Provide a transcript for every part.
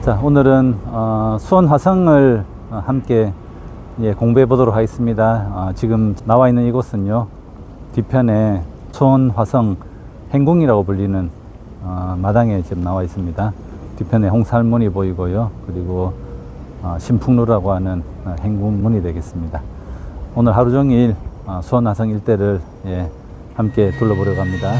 자, 오늘은 수원 화성을 함께 공부해 보도록 하겠습니다. 지금 나와 있는 이곳은요, 뒤편에 수원 화성 행궁이라고 불리는 마당에 지금 나와 있습니다. 뒤편에 홍살문이 보이고요, 그리고 신풍로라고 하는 행궁문이 되겠습니다. 오늘 하루 종일 수원 화성 일대를 함께 둘러보려고 합니다.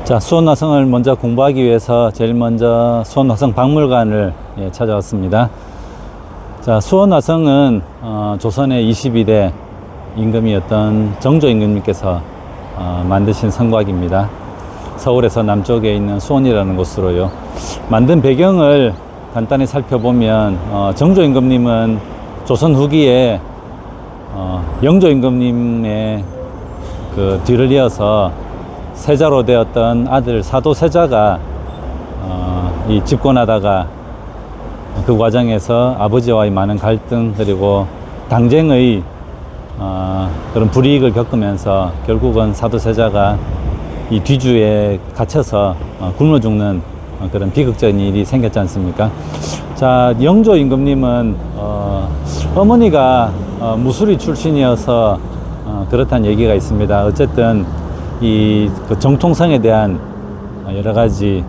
자, 수원 화성을 먼저 공부하기 위해서 제일 먼저 수원 화성 박물관을 찾아왔습니다. 자, 수원 화성은 조선의 22대 임금이었던 정조 임금님께서 만드신 성곽입니다. 서울에서 남쪽에 있는 수원이라는 곳으로요. 만든 배경을 간단히 살펴보면 정조 임금님은 조선 후기에 영조 임금님의 그 뒤를 이어서 세자로 되었던 아들 사도세자가 이 집권하다가 그 과정에서 아버지와의 많은 갈등, 그리고 당쟁의 그런 불이익을 겪으면서 결국은 사도세자가 이 뒤주에 갇혀서 굶어 죽는 그런 비극적인 일이 생겼지 않습니까? 자, 영조 임금님은 어머니가 무술이 출신이어서 그렇다는 얘기가 있습니다. 어쨌든 그 정통성에 대한 여러 가지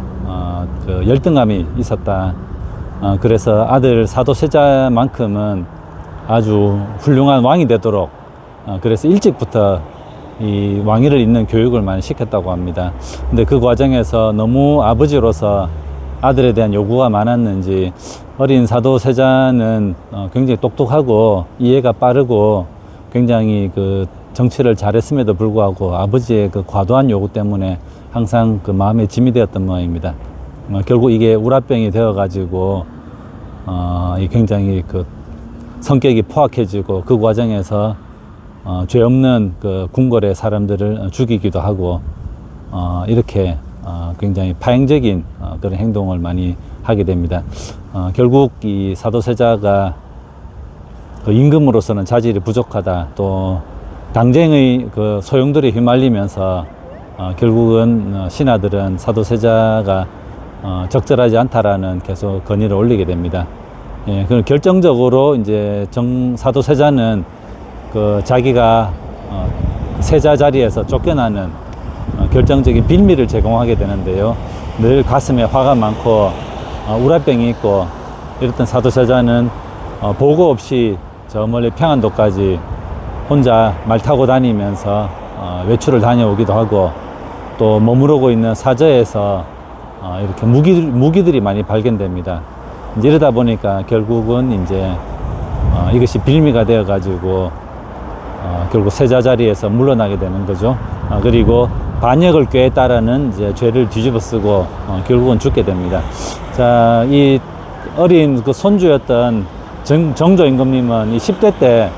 그 열등감이 있었다. 그래서 아들 사도세자만큼은 아주 훌륭한 왕이 되도록 그래서 일찍부터 이 왕위를 잇는 교육을 많이 시켰다고 합니다. 근데 그 과정에서 너무 아버지로서 아들에 대한 요구가 많았는지 어린 사도세자는 굉장히 똑똑하고 이해가 빠르고 굉장히 그 정치를 잘했음에도 불구하고 아버지의 그 과도한 요구 때문에 항상 그 마음에 짐이 되었던 모양입니다. 결국 이게 우라병이 되어가지고 굉장히 그 성격이 포악해지고 그 과정에서 죄 없는 그 궁궐의 사람들을 죽이기도 하고 이렇게 굉장히 파행적인 그런 행동을 많이 하게 됩니다. 결국 이 사도세자가 그 임금으로서는 자질이 부족하다, 또 당쟁의 그 소용돌이에 휘말리면서 결국은 신하들은 사도세자가 적절하지 않다라는 계속 건의를 올리게 됩니다. 그 결정적으로 이제 사도세자는 그 자기가 세자 자리에서 쫓겨나는 결정적인 빌미를 제공하게 되는데요. 늘 가슴에 화가 많고 우라병이 있고 이랬던 사도세자는 보고 없이 저 멀리 평안도까지 혼자 말 타고 다니면서 외출을 다녀오기도 하고, 또 머무르고 있는 사저에서 이렇게 무기들이 많이 발견됩니다. 이제 이러다 보니까 결국은 이제 이것이 빌미가 되어 가지고 결국 세자 자리에서 물러나게 되는 거죠. 그리고 반역을 꾀했다라는 이제 죄를 뒤집어 쓰고 결국은 죽게 됩니다. 자, 이 어린 그 손주였던 정조 임금님은 이 10대 때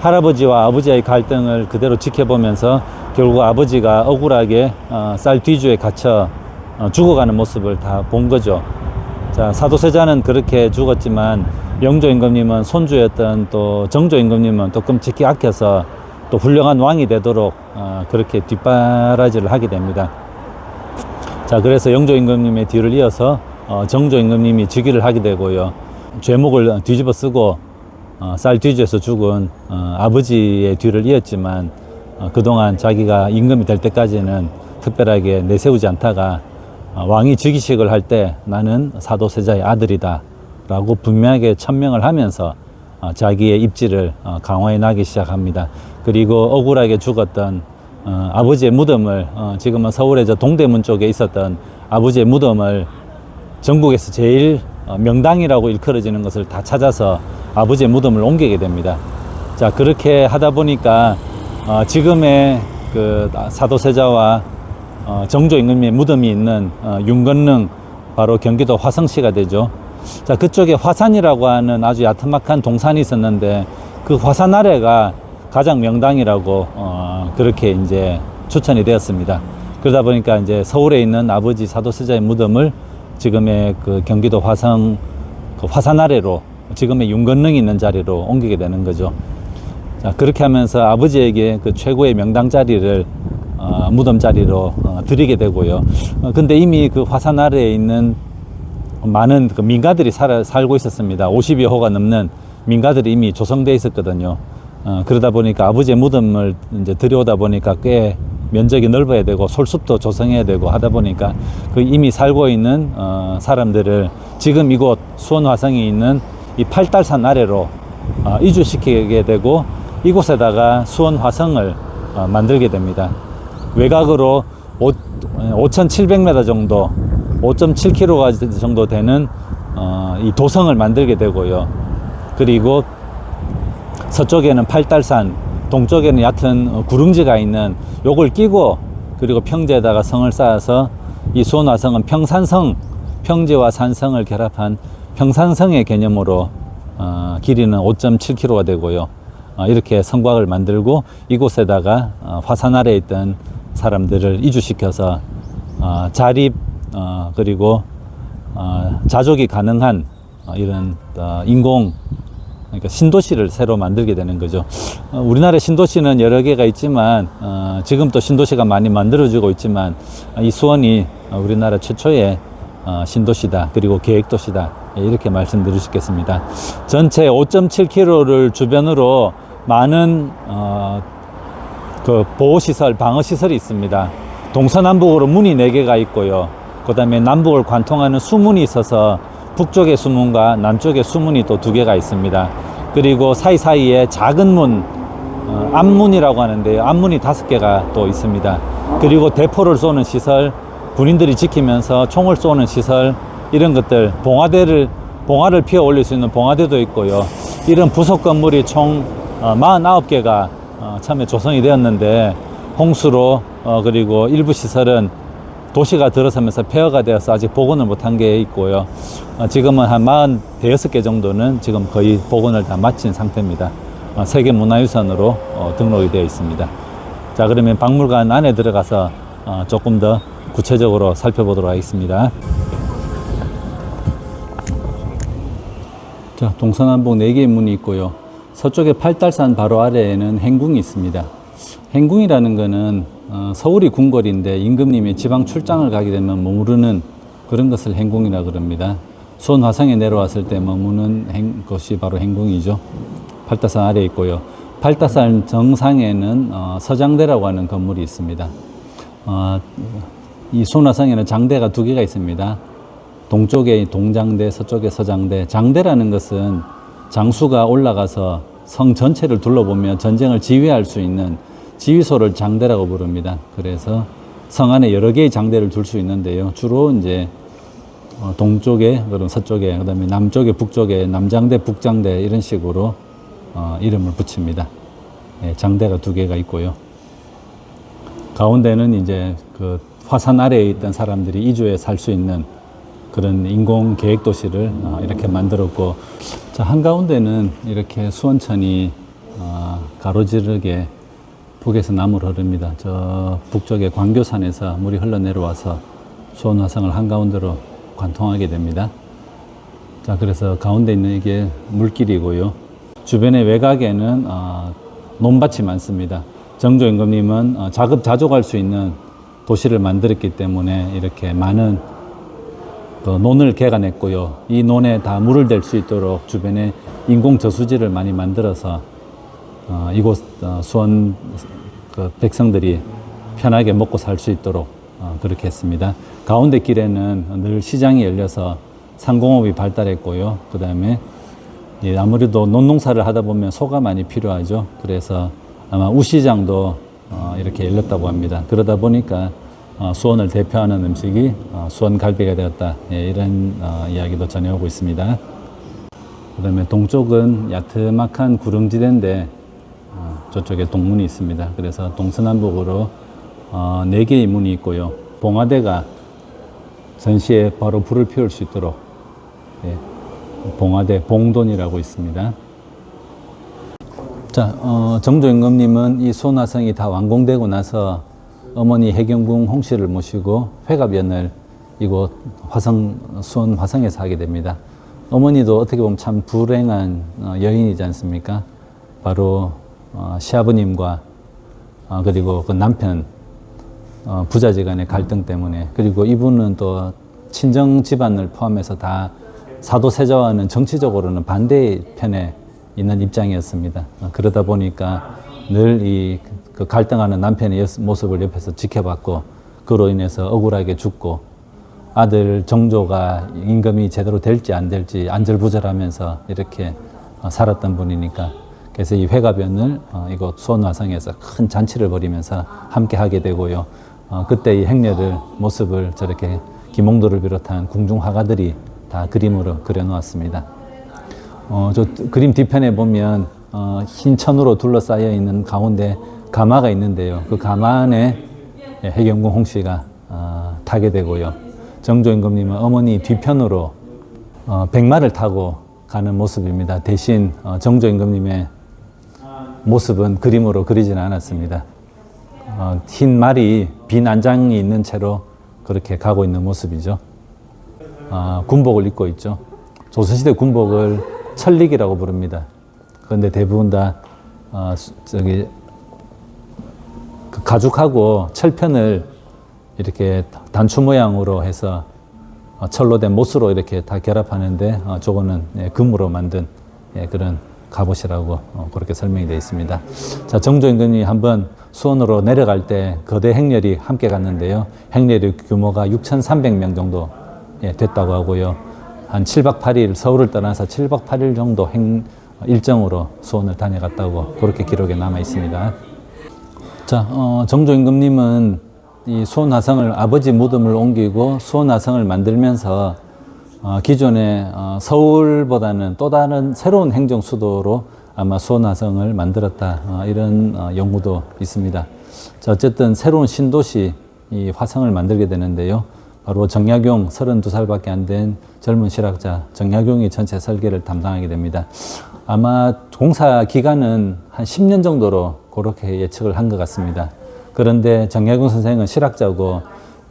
할아버지와 아버지의 갈등을 그대로 지켜보면서 결국 아버지가 억울하게 쌀 뒤주에 갇혀 죽어가는 모습을 다 본 거죠. 자, 사도세자는 그렇게 죽었지만 영조 임금님은 손주였던 또 정조 임금님은 또 끔찍히 아껴서 또 훌륭한 왕이 되도록 그렇게 뒷바라지를 하게 됩니다. 자, 그래서 영조 임금님의 뒤를 이어서 정조 임금님이 즉위를 하게 되고요. 죄목을 뒤집어 쓰고 쌀 뒤주에서 죽은 아버지의 뒤를 이었지만 그동안 자기가 임금이 될 때까지는 특별하게 내세우지 않다가 왕이 즉위식을 할 때 나는 사도세자의 아들이다 라고 분명하게 천명을 하면서 자기의 입지를 강화해 나기 시작합니다. 그리고 억울하게 죽었던 아버지의 무덤을 지금은 서울의 저 동대문 쪽에 있었던 아버지의 무덤을 전국에서 제일 명당이라고 일컬어지는 것을 다 찾아서 아버지의 무덤을 옮기게 됩니다. 자, 그렇게 하다 보니까 지금의 그 사도세자와 정조 임금의 무덤이 있는 윤건릉, 바로 경기도 화성시가 되죠. 자, 그쪽에 화산이라고 하는 아주 야트막한 동산이 있었는데 그 화산 아래가 가장 명당이라고 그렇게 이제 추천이 되었습니다. 그러다 보니까 이제 서울에 있는 아버지 사도세자의 무덤을 지금의 그 경기도 화성 그 화산 아래로, 지금의 윤건릉이 있는 자리로 옮기게 되는 거죠. 자, 그렇게 하면서 아버지에게 그 최고의 명당 자리를 무덤 자리로 드리게 되고요. 근데 이미 그 화산 아래에 있는 많은 그 민가들이 살고 있었습니다. 50여 호가 넘는 민가들이 이미 조성되어 있었거든요. 그러다 보니까 아버지의 무덤을 이제 들여오다 보니까 꽤 면적이 넓어야 되고 솔숲도 조성해야 되고 하다 보니까 그 이미 살고 있는 사람들을 지금 이곳 수원화성이 있는 이 팔달산 아래로 이주시키게 되고 이곳에다가 수원화성을 만들게 됩니다. 외곽으로 5,700m 정도, 5.7km 정도 되는 이 도성을 만들게 되고요. 그리고 서쪽에는 팔달산, 동쪽에는 얕은 구릉지가 있는 요걸 끼고, 그리고 평지에다가 성을 쌓아서 이 수원화성은 평산성, 평지와 산성을 결합한 평산성의 개념으로 길이는 5.7km가 되고요. 이렇게 성곽을 만들고 이곳에다가 화산 아래에 있던 사람들을 이주시켜서 자립 그리고 자족이 가능한 이런 인공, 그러니까 신도시를 새로 만들게 되는 거죠. 우리나라의 신도시는 여러 개가 있지만 지금 또 신도시가 많이 만들어지고 있지만 이 수원이 우리나라 최초의 신도시다, 그리고 계획도시다, 이렇게 말씀드릴 수 있겠습니다. 전체 5.7km를 주변으로 많은 그 보호시설, 방어시설이 있습니다. 동서남북으로 문이 4개가 있고요. 그 다음에 남북을 관통하는 수문이 있어서 북쪽의 수문과 남쪽의 수문이 또 2개가 있습니다. 그리고 사이사이에 작은 문, 앞문이라고 하는데요. 앞문이 5개가 또 있습니다. 그리고 대포를 쏘는 시설, 군인들이 지키면서 총을 쏘는 시설, 이런 것들, 봉화를 피워 올릴 수 있는 봉화대도 있고요. 이런 부속 건물이 총 49개가 처음에 조성이 되었는데 홍수로 그리고 일부 시설은 도시가 들어서면서 폐허가 되어서 아직 복원을 못한 게 있고요. 지금은 한 46개 정도는 지금 거의 복원을 다 마친 상태입니다. 세계문화유산으로 등록이 되어 있습니다. 자, 그러면 박물관 안에 들어가서 조금 더 구체적으로 살펴보도록 하겠습니다. 자, 동서남북 4개의 문이 있고요. 서쪽에 팔달산 바로 아래에는 행궁이 있습니다. 행궁이라는 것은 서울이 궁궐인데 임금님이 지방 출장을 가게 되면 머무르는 그런 것을 행궁이라 그럽니다. 수원 화성에 내려왔을 때 머무는 곳이 바로 행궁이죠. 팔달산 아래에 있고요. 팔달산 정상에는 서장대라고 하는 건물이 있습니다. 이 수원 화성에는 장대가 2개가 있습니다. 동쪽에 동장대, 서쪽에 서장대. 장대라는 것은 장수가 올라가서 성 전체를 둘러보며 전쟁을 지휘할 수 있는 지휘소를 장대라고 부릅니다. 그래서 성 안에 여러 개의 장대를 둘 수 있는데요. 주로 이제 동쪽에, 그럼 서쪽에, 그 다음에 남쪽에, 북쪽에 남장대, 북장대 이런 식으로 이름을 붙입니다. 예, 장대가 2개가 있고요. 가운데는 이제 그 화산 아래에 있던 사람들이 이주해 살 수 있는 그런 인공 계획 도시를 이렇게 만들었고, 자, 한가운데는 이렇게 수원천이 가로지르게 북에서 남으로 흐릅니다. 저 북쪽의 광교산에서 물이 흘러내려와서 수원 화성을 한가운데로 관통하게 됩니다. 자, 그래서 가운데 있는 이게 물길이고요. 주변의 외곽에는 논밭이 많습니다. 정조 임금님은 자급자족할 수 있는 도시를 만들었기 때문에 이렇게 많은 논을 개간했고요. 이 논에 다 물을 댈 수 있도록 주변에 인공 저수지를 많이 만들어서 이곳 수원 그 백성들이 편하게 먹고 살 수 있도록 그렇게 했습니다. 가운데 길에는 늘 시장이 열려서 상공업이 발달했고요. 그 다음에 예, 아무래도 논농사를 하다 보면 소가 많이 필요하죠. 그래서 아마 우시장도 이렇게 열렸다고 합니다. 그러다 보니까 수원을 대표하는 음식이 수원 갈비가 되었다. 예, 이런 이야기도 전해오고 있습니다. 그다음에 동쪽은 야트막한 구릉지대인데 저쪽에 동문이 있습니다. 그래서 동서남북으로 4개의 문이 있고요. 봉화대가 전시에 바로 불을 피울 수 있도록 예, 봉화대 봉돈이라고 있습니다. 자, 정조임금님은 이 수원화성이 다 완공되고 나서 어머니 해경궁 홍씨를 모시고 회갑연을 이곳 수원 화성에서 하게 됩니다. 어머니도 어떻게 보면 참 불행한 여인이지 않습니까? 바로 시아버님과 그리고 그 남편 부자지간의 갈등 때문에, 그리고 이분은 또 친정 집안을 포함해서 다 사도세자와는 정치적으로는 반대의 편에 있는 입장이었습니다. 그러다 보니까 늘 그 갈등하는 남편의 모습을 옆에서 지켜봤고, 그로 인해서 억울하게 죽고, 아들 정조가 임금이 제대로 될지 안 될지 안절부절하면서 이렇게 살았던 분이니까, 그래서 이 회갑연을 이곳 수원화성에서 큰 잔치를 벌이면서 함께 하게 되고요. 그때 이 행렬을 모습을 저렇게 김홍도를 비롯한 궁중 화가들이 다 그림으로 그려놓았습니다. 저 그림 뒤편에 보면 흰 천으로 둘러싸여 있는 가운데 가마가 있는데요. 그 가마 안에 해경궁 홍씨가 타게 되고요. 정조임금님은 어머니 뒤편으로 백마를 타고 가는 모습입니다. 대신 정조임금님의 모습은 그림으로 그리지는 않았습니다. 흰 말이 빈 안장이 있는 채로 그렇게 가고 있는 모습이죠. 군복을 입고 있죠. 조선시대 군복을 천릭이라고 부릅니다. 그런데 대부분 다 그 가죽하고 철편을 이렇게 단추 모양으로 해서 철로 된 못으로 이렇게 다 결합하는데, 저거는 금으로 만든 그런 갑옷이라고 그렇게 설명이 되어 있습니다. 자, 정조임금이 한번 수원으로 내려갈 때 거대 행렬이 함께 갔는데요. 행렬의 규모가 6,300명 정도 됐다고 하고요. 한 7박 8일, 서울을 떠나서 7박 8일 정도 일정으로 수원을 다녀갔다고 그렇게 기록에 남아 있습니다. 자, 정조임금님은 이 수원화성을 아버지 무덤을 옮기고 수원화성을 만들면서 기존의 서울보다는 또 다른 새로운 행정 수도로 아마 수원화성을 만들었다, 이런 연구도 있습니다. 자, 어쨌든 새로운 신도시 이 화성을 만들게 되는데요. 바로 정약용 32살밖에 안 된 젊은 실학자 정약용이 전체 설계를 담당하게 됩니다. 아마 공사 기간은 한 10년 정도로 그렇게 예측을 한 것 같습니다. 그런데 정약용 선생은 실학자고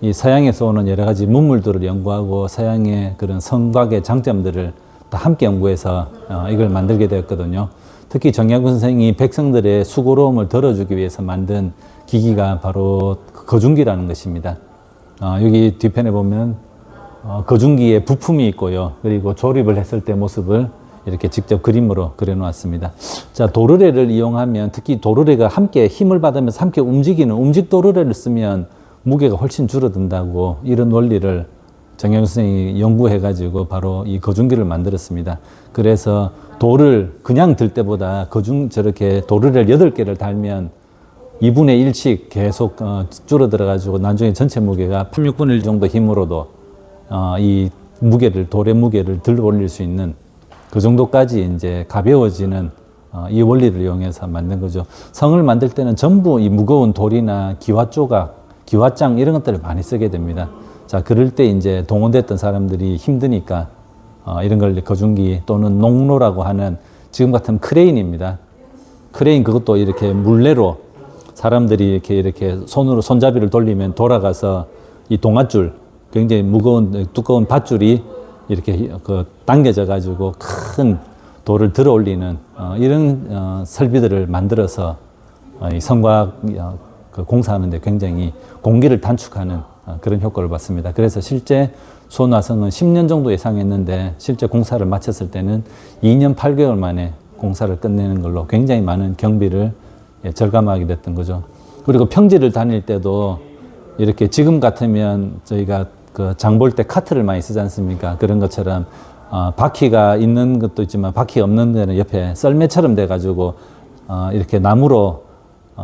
이 서양에서 오는 여러 가지 문물들을 연구하고 서양의 그런 성곽의 장점들을 다 함께 연구해서 이걸 만들게 되었거든요. 특히 정약용 선생이 백성들의 수고로움을 덜어주기 위해서 만든 기기가 바로 거중기라는 것입니다. 여기 뒤편에 보면 거중기에 부품이 있고요. 그리고 조립을 했을 때 모습을 이렇게 직접 그림으로 그려놓았습니다. 자, 도르래를 이용하면, 특히 도르래가 함께 힘을 받으면서 함께 움직이는 움직 도르래를 쓰면 무게가 훨씬 줄어든다고, 이런 원리를 정약용 선생이 연구해가지고 바로 이 거중기를 만들었습니다. 그래서 돌을 그냥 들 때보다 저렇게 도르래를 8개를 달면 2분의 1씩 계속 줄어들어가지고 나중에 전체 무게가 16분의 1 정도 힘으로도 이 무게를, 돌의 무게를 들어 올릴 수 있는 그 정도까지 이제 가벼워지는 이 원리를 이용해서 만든 거죠. 성을 만들 때는 전부 이 무거운 돌이나 기와 조각, 기와장 이런 것들을 많이 쓰게 됩니다. 자, 그럴 때 이제 동원됐던 사람들이 힘드니까 이런 걸 거중기 또는 농로라고 하는, 지금 같은 크레인입니다. 크레인, 그것도 이렇게 물레로 사람들이 이렇게 손으로 손잡이를 돌리면 돌아가서 이 동아줄, 굉장히 무거운 두꺼운 밧줄이 이렇게 당겨져 가지고 큰 돌을 들어 올리는 이런 설비들을 만들어서 이 성곽 공사하는데 굉장히 공기를 단축하는 그런 효과를 봤습니다. 그래서 실제 수원화성은 10년 정도 예상했는데 실제 공사를 마쳤을 때는 2년 8개월 만에 공사를 끝내는 걸로 굉장히 많은 경비를 절감하게 됐던 거죠. 그리고 평지를 다닐 때도 이렇게 지금 같으면 저희가 그 장 볼 때 카트를 많이 쓰지 않습니까? 그런 것처럼 바퀴가 있는 것도 있지만 바퀴가 없는 데는 옆에 썰매처럼 돼가지고 이렇게 나무로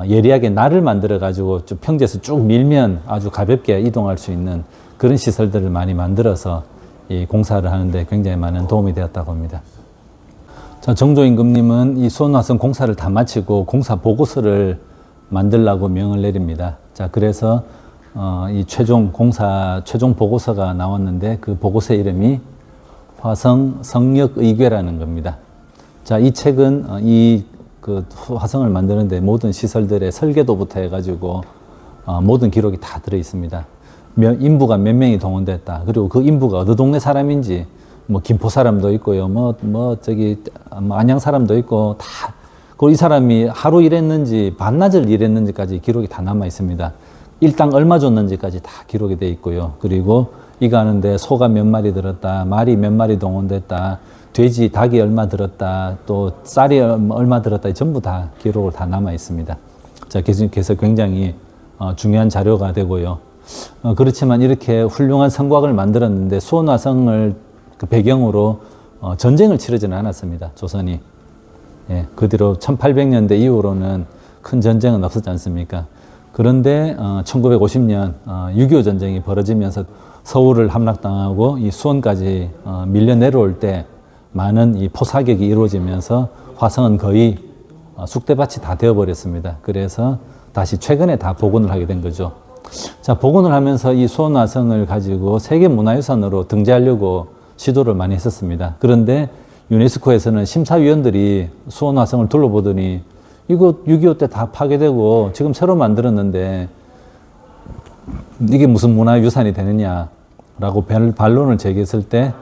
예리하게 날을 만들어가지고 좀 평지에서 쭉 밀면 아주 가볍게 이동할 수 있는 그런 시설들을 많이 만들어서 이 공사를 하는데 굉장히 많은 도움이 되었다고 합니다. 자, 정조임금님은 이 수원화성 공사를 다 마치고 공사 보고서를 만들라고 명을 내립니다. 자, 그래서 이 최종 보고서가 나왔는데 그 보고서 이름이 화성 성역의궤라는 겁니다. 자, 이 책은 그 화성을 만드는데 모든 시설들의 설계도부터 해가지고 모든 기록이 다 들어 있습니다. 인부가 몇 명이 동원됐다. 그리고 그 인부가 어느 동네 사람인지, 뭐 김포 사람도 있고요, 안양 사람도 있고 다. 그리고 이 사람이 하루 일했는지 반나절 일했는지까지 기록이 다 남아 있습니다. 일당 얼마 줬는지까지 다 기록이 돼 있고요. 그리고 이거 하는데 소가 몇 마리 들었다, 말이 몇 마리 동원됐다, 돼지, 닭이 얼마 들었다, 또 쌀이 얼마 들었다, 전부 다 기록을 다 남아 있습니다. 자, 그래서 굉장히 중요한 자료가 되고요. 그렇지만 이렇게 훌륭한 성곽을 만들었는데 수원화성을 그 배경으로 전쟁을 치르지는 않았습니다. 조선이. 예, 그 뒤로 1800년대 이후로는 큰 전쟁은 없었지 않습니까? 그런데 1950년 6.25 전쟁이 벌어지면서 서울을 함락당하고 이 수원까지 밀려 내려올 때 많은 이 포사격이 이루어지면서 화성은 거의 쑥대밭이 다 되어버렸습니다. 그래서 다시 최근에 다 복원을 하게 된 거죠. 자, 복원을 하면서 이 수원화성을 가지고 세계문화유산으로 등재하려고 시도를 많이 했었습니다. 그런데 유네스코에서는 심사위원들이 수원화성을 둘러보더니 이거 6.25 때 다 파괴되고 지금 새로 만들었는데 이게 무슨 문화유산이 되느냐라고 반론을 제기했을 때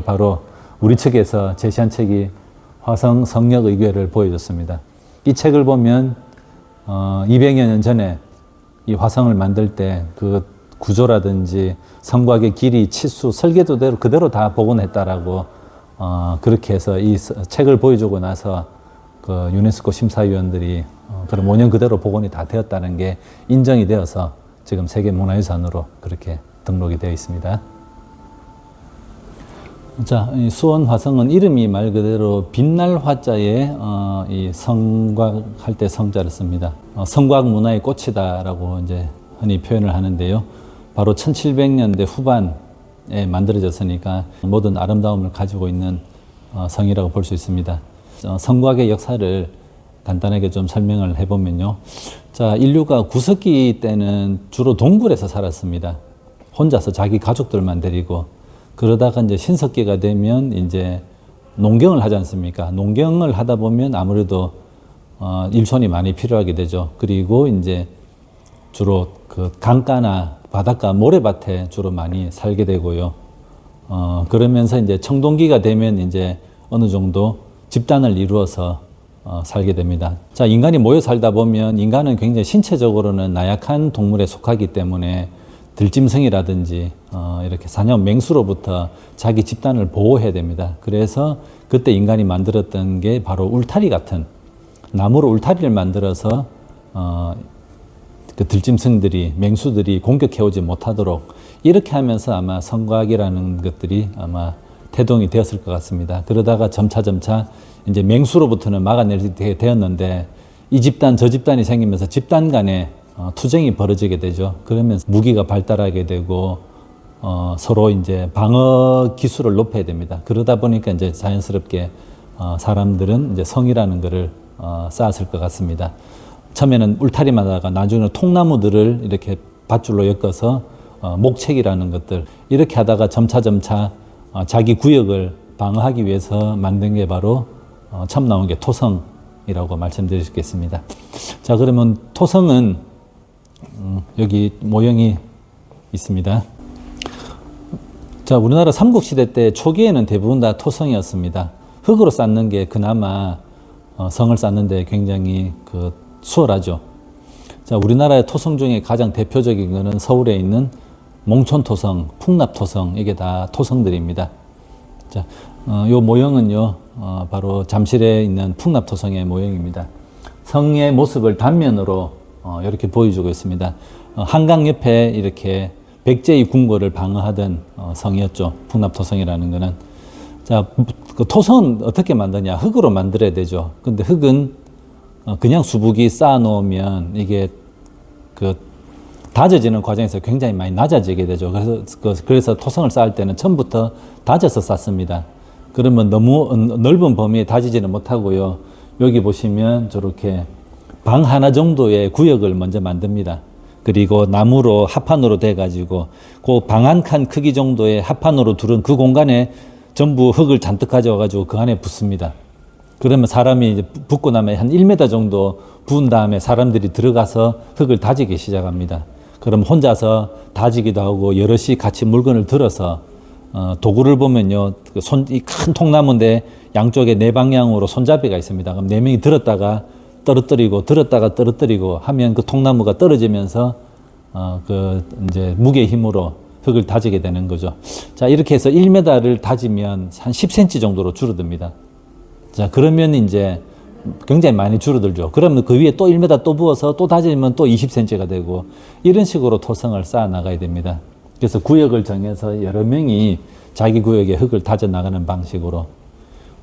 바로 우리 측에서 제시한 책이 화성 성역의궤를 보여줬습니다. 이 책을 보면 200여 년 전에 이 화성을 만들 때 그 구조라든지 성곽의 길이, 치수, 설계도대로 그대로 다 복원했다라고 그렇게 해서 이 책을 보여주고 나서 그 유네스코 심사위원들이 그럼 5년 그대로 복원이 다 되었다는 게 인정이 되어서 지금 세계문화유산으로 그렇게 등록이 되어 있습니다. 자, 이 수원 화성은 이름이 말 그대로 빛날 화자에 이 성곽 할 때 성자를 씁니다. 성곽 문화의 꽃이다라고 이제 흔히 표현을 하는데요. 바로 1700년대 후반에 만들어졌으니까 모든 아름다움을 가지고 있는 성이라고 볼 수 있습니다. 성곽의 역사를 간단하게 좀 설명을 해보면요. 자, 인류가 구석기 때는 주로 동굴에서 살았습니다. 혼자서 자기 가족들만 데리고. 그러다가 이제 신석기가 되면 이제 농경을 하지 않습니까? 농경을 하다 보면 아무래도 일손이 많이 필요하게 되죠. 그리고 이제 주로 그 강가나 바닷가, 모래밭에 주로 많이 살게 되고요. 그러면서 이제 청동기가 되면 이제 어느 정도 집단을 이루어서 살게 됩니다. 자, 인간이 모여 살다 보면 인간은 굉장히 신체적으로는 나약한 동물에 속하기 때문에 들짐승이라든지 이렇게 사냥 맹수로부터 자기 집단을 보호해야 됩니다. 그래서 그때 인간이 만들었던 게 바로 울타리 같은 나무로 울타리를 만들어서 그 들짐승들이 맹수들이 공격해오지 못하도록 이렇게 하면서 아마 성곽이라는 것들이 아마 태동이 되었을 것 같습니다. 그러다가 점차 이제 맹수로부터는 막아내게 되었는데 이 집단 저 집단이 생기면서 집단 간에 투쟁이 벌어지게 되죠. 그러면서 무기가 발달하게 되고 서로 이제 방어 기술을 높여야 됩니다. 그러다 보니까 이제 자연스럽게 사람들은 이제 성이라는 것을 쌓았을 것 같습니다. 처음에는 울타리만 하다가 나중에는 통나무들을 이렇게 밧줄로 엮어서 목책이라는 것들 이렇게 하다가 점차 자기 구역을 방어하기 위해서 만든 게 바로 처음 나온 게 토성이라고 말씀드릴 수 있겠습니다. 자, 그러면 토성은 여기 모형이 있습니다. 자, 우리나라 삼국시대 때 초기에는 대부분 다 토성이었습니다. 흙으로 쌓는 게 그나마 성을 쌓는데 굉장히 수월하죠. 자, 우리나라의 토성 중에 가장 대표적인 것은 서울에 있는 몽촌토성, 풍납토성, 이게 다 토성들입니다. 자, 요 모형은요, 바로 잠실에 있는 풍납토성의 모형입니다. 성의 모습을 단면으로 이렇게 보여주고 있습니다. 한강 옆에 이렇게 백제의 궁궐을 방어하던 성이었죠. 풍납토성이라는 것은. 자, 그 토성은 어떻게 만드냐? 흙으로 만들어야 되죠. 근데 흙은 그냥 수북이 쌓아 놓으면 이게 그 다져지는 과정에서 굉장히 많이 낮아지게 되죠. 그래서 토성을 쌓을 때는 처음부터 다져서 쌓습니다. 그러면 너무 넓은 범위에 다지지는 못하고요. 여기 보시면 저렇게 방 하나 정도의 구역을 먼저 만듭니다. 그리고 나무로 합판으로 돼가지고 그 방 한 칸 크기 정도의 합판으로 두른 그 공간에 전부 흙을 잔뜩 가져와가지고 그 안에 붓습니다. 그러면 사람이 이제 붓고 나면 한 1m 정도 부은 다음에 사람들이 들어가서 흙을 다지기 시작합니다. 그럼 혼자서 다지기도 하고 여럿이 같이 물건을 들어서 도구를 보면요, 이 큰 통나무인데 양쪽에 네 방향으로 손잡이가 있습니다. 그럼 네 명이 들었다가 떨어뜨리고 하면 그 통나무가 떨어지면서 이제 무게의 힘으로 흙을 다지게 되는 거죠. 자, 이렇게 해서 1m를 다지면 한 10cm 정도로 줄어듭니다. 자, 그러면 이제 굉장히 많이 줄어들죠. 그러면 그 위에 또 1m 또 부어서 또 다지면 또 20cm가 되고 이런 식으로 토성을 쌓아 나가야 됩니다. 그래서 구역을 정해서 여러 명이 자기 구역에 흙을 다져 나가는 방식으로.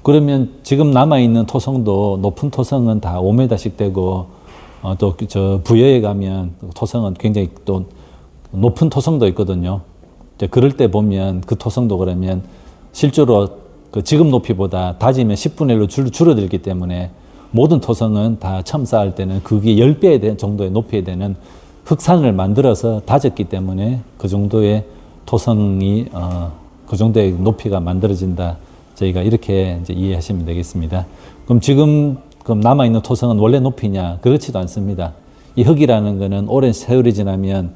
그러면 지금 남아있는 토성도 높은 토성은 다 5m씩 되고 또 저 부여에 가면 토성은 굉장히 또 높은 토성도 있거든요. 이제 그럴 때 보면 그 토성도 그러면 실제로 그 지금 높이보다 다지면 10분의 1로 줄어들기 때문에 모든 토성은 다 처음 쌓을 때는 그게 10배 정도의 높이에 되는 흑산을 만들어서 다졌기 때문에 그 정도의 토성이 그 정도의 높이가 만들어진다. 저희가 이렇게 이제 이해하시면 되겠습니다. 그럼 지금 남아있는 토성은 원래 높이냐? 그렇지도 않습니다. 이 흙이라는 거는 오랜 세월이 지나면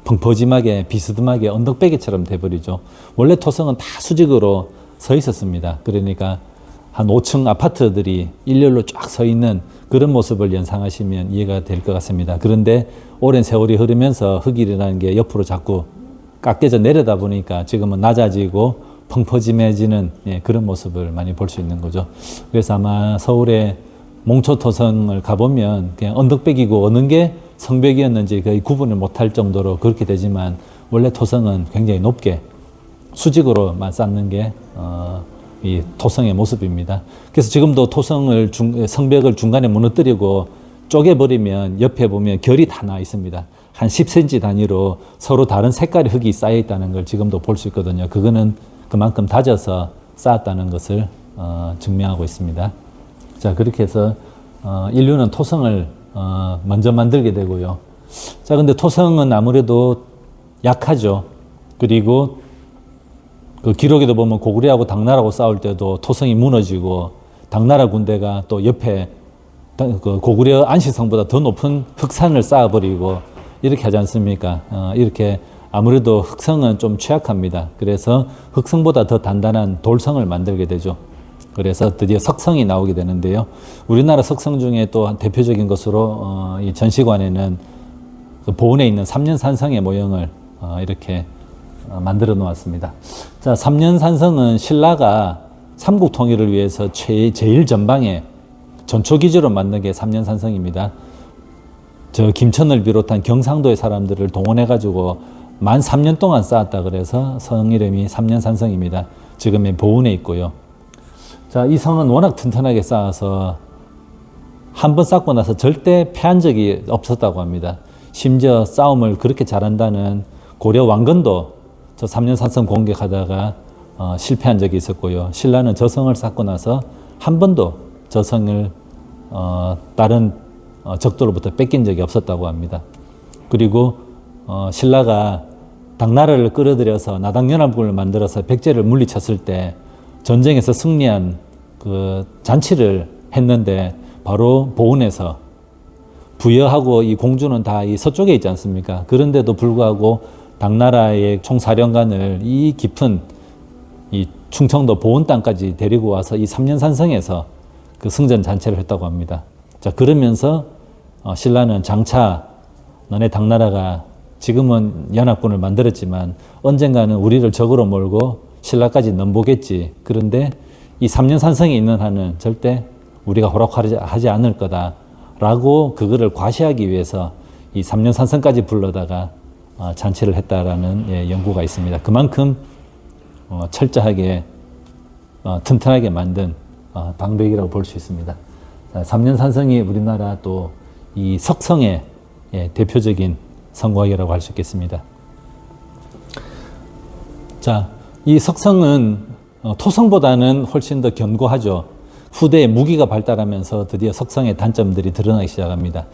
펑퍼짐하게 비스듬하게 언덕배기처럼 돼버리죠. 원래 토성은 다 수직으로 서 있었습니다. 그러니까 한 5층 아파트들이 일렬로 쫙 서 있는 그런 모습을 연상하시면 이해가 될 것 같습니다. 그런데 오랜 세월이 흐르면서 흙이라는 게 옆으로 자꾸 깎여져 내려다 보니까 지금은 낮아지고 펑퍼짐해지는 그런 모습을 많이 볼 수 있는 거죠. 그래서 아마 서울의 몽초토성을 가보면 그냥 언덕백이고 어느 게 성벽이었는지 거의 구분을 못할 정도로 그렇게 되지만 원래 토성은 굉장히 높게 수직으로만 쌓는 게 이 토성의 모습입니다. 그래서 지금도 토성을 성벽을 중간에 무너뜨리고 쪼개버리면 옆에 보면 결이 다 나와 있습니다. 한 10cm 단위로 서로 다른 색깔의 흙이 쌓여 있다는 걸 지금도 볼 수 있거든요. 그거는 그만큼 다져서 쌓았다는 것을 증명하고 있습니다. 자, 그렇게 해서 인류는 토성을 먼저 만들게 되고요. 자, 근데 토성은 아무래도 약하죠. 그리고 그 기록에도 보면 고구려하고 당나라하고 싸울 때도 토성이 무너지고 당나라 군대가 또 옆에 그 고구려 안시성보다 더 높은 흑산을 쌓아버리고 이렇게 하지 않습니까? 이렇게 아무래도 흑성은 좀 취약합니다. 그래서 흑성보다 더 단단한 돌성을 만들게 되죠. 그래서 드디어 석성이 나오게 되는데요. 우리나라 석성 중에 또 대표적인 것으로 이 전시관에는 그 보은에 있는 삼년산성의 모형을 이렇게 만들어 놓았습니다. 자, 삼년산성은 신라가 삼국 통일을 위해서 제일 전방에 전초기지로 만든 게 삼년산성입니다. 저 김천을 비롯한 경상도의 사람들을 동원해가지고 만 3년 동안 쌓았다 그래서 성 이름이 삼년산성입니다. 지금의 보은에 있고요. 자, 이 성은 워낙 튼튼하게 쌓아서 한 번 쌓고 나서 절대 패한 적이 없었다고 합니다. 심지어 싸움을 그렇게 잘한다는 고려 왕건도 저 삼년산성 공격하다가 실패한 적이 있었고요. 신라는 저 성을 쌓고 나서 한 번도 저 성을 다른 적들로부터 뺏긴 적이 없었다고 합니다. 그리고 신라가 당나라를 끌어들여서 나당연합군을 만들어서 백제를 물리쳤을 때 전쟁에서 승리한 그 잔치를 했는데 바로 보은에서 부여하고 이 공주는 다 이 서쪽에 있지 않습니까? 그런데도 불구하고 당나라의 총사령관을 이 깊은 이 충청도 보은 땅까지 데리고 와서 이 삼년산성에서 그 승전 잔치를 했다고 합니다. 자, 그러면서 신라는 장차 너네 당나라가 지금은 연합군을 만들었지만 언젠가는 우리를 적으로 몰고 신라까지 넘보겠지. 그런데 이 삼년산성에 있는 한은 절대 우리가 허락하지 않을 거다라고 그거를 과시하기 위해서 이 삼년산성까지 불러다가 잔치를 했다라는 연구가 있습니다. 그만큼 철저하게 튼튼하게 만든 방벽이라고 볼 수 있습니다. 자, 3년산성이 우리나라 또 이 석성의 대표적인 성곽이라고 할 수 있겠습니다. 자, 이 석성은 토성보다는 훨씬 더 견고하죠. 후대에 무기가 발달하면서 드디어 석성의 단점들이 드러나기 시작합니다.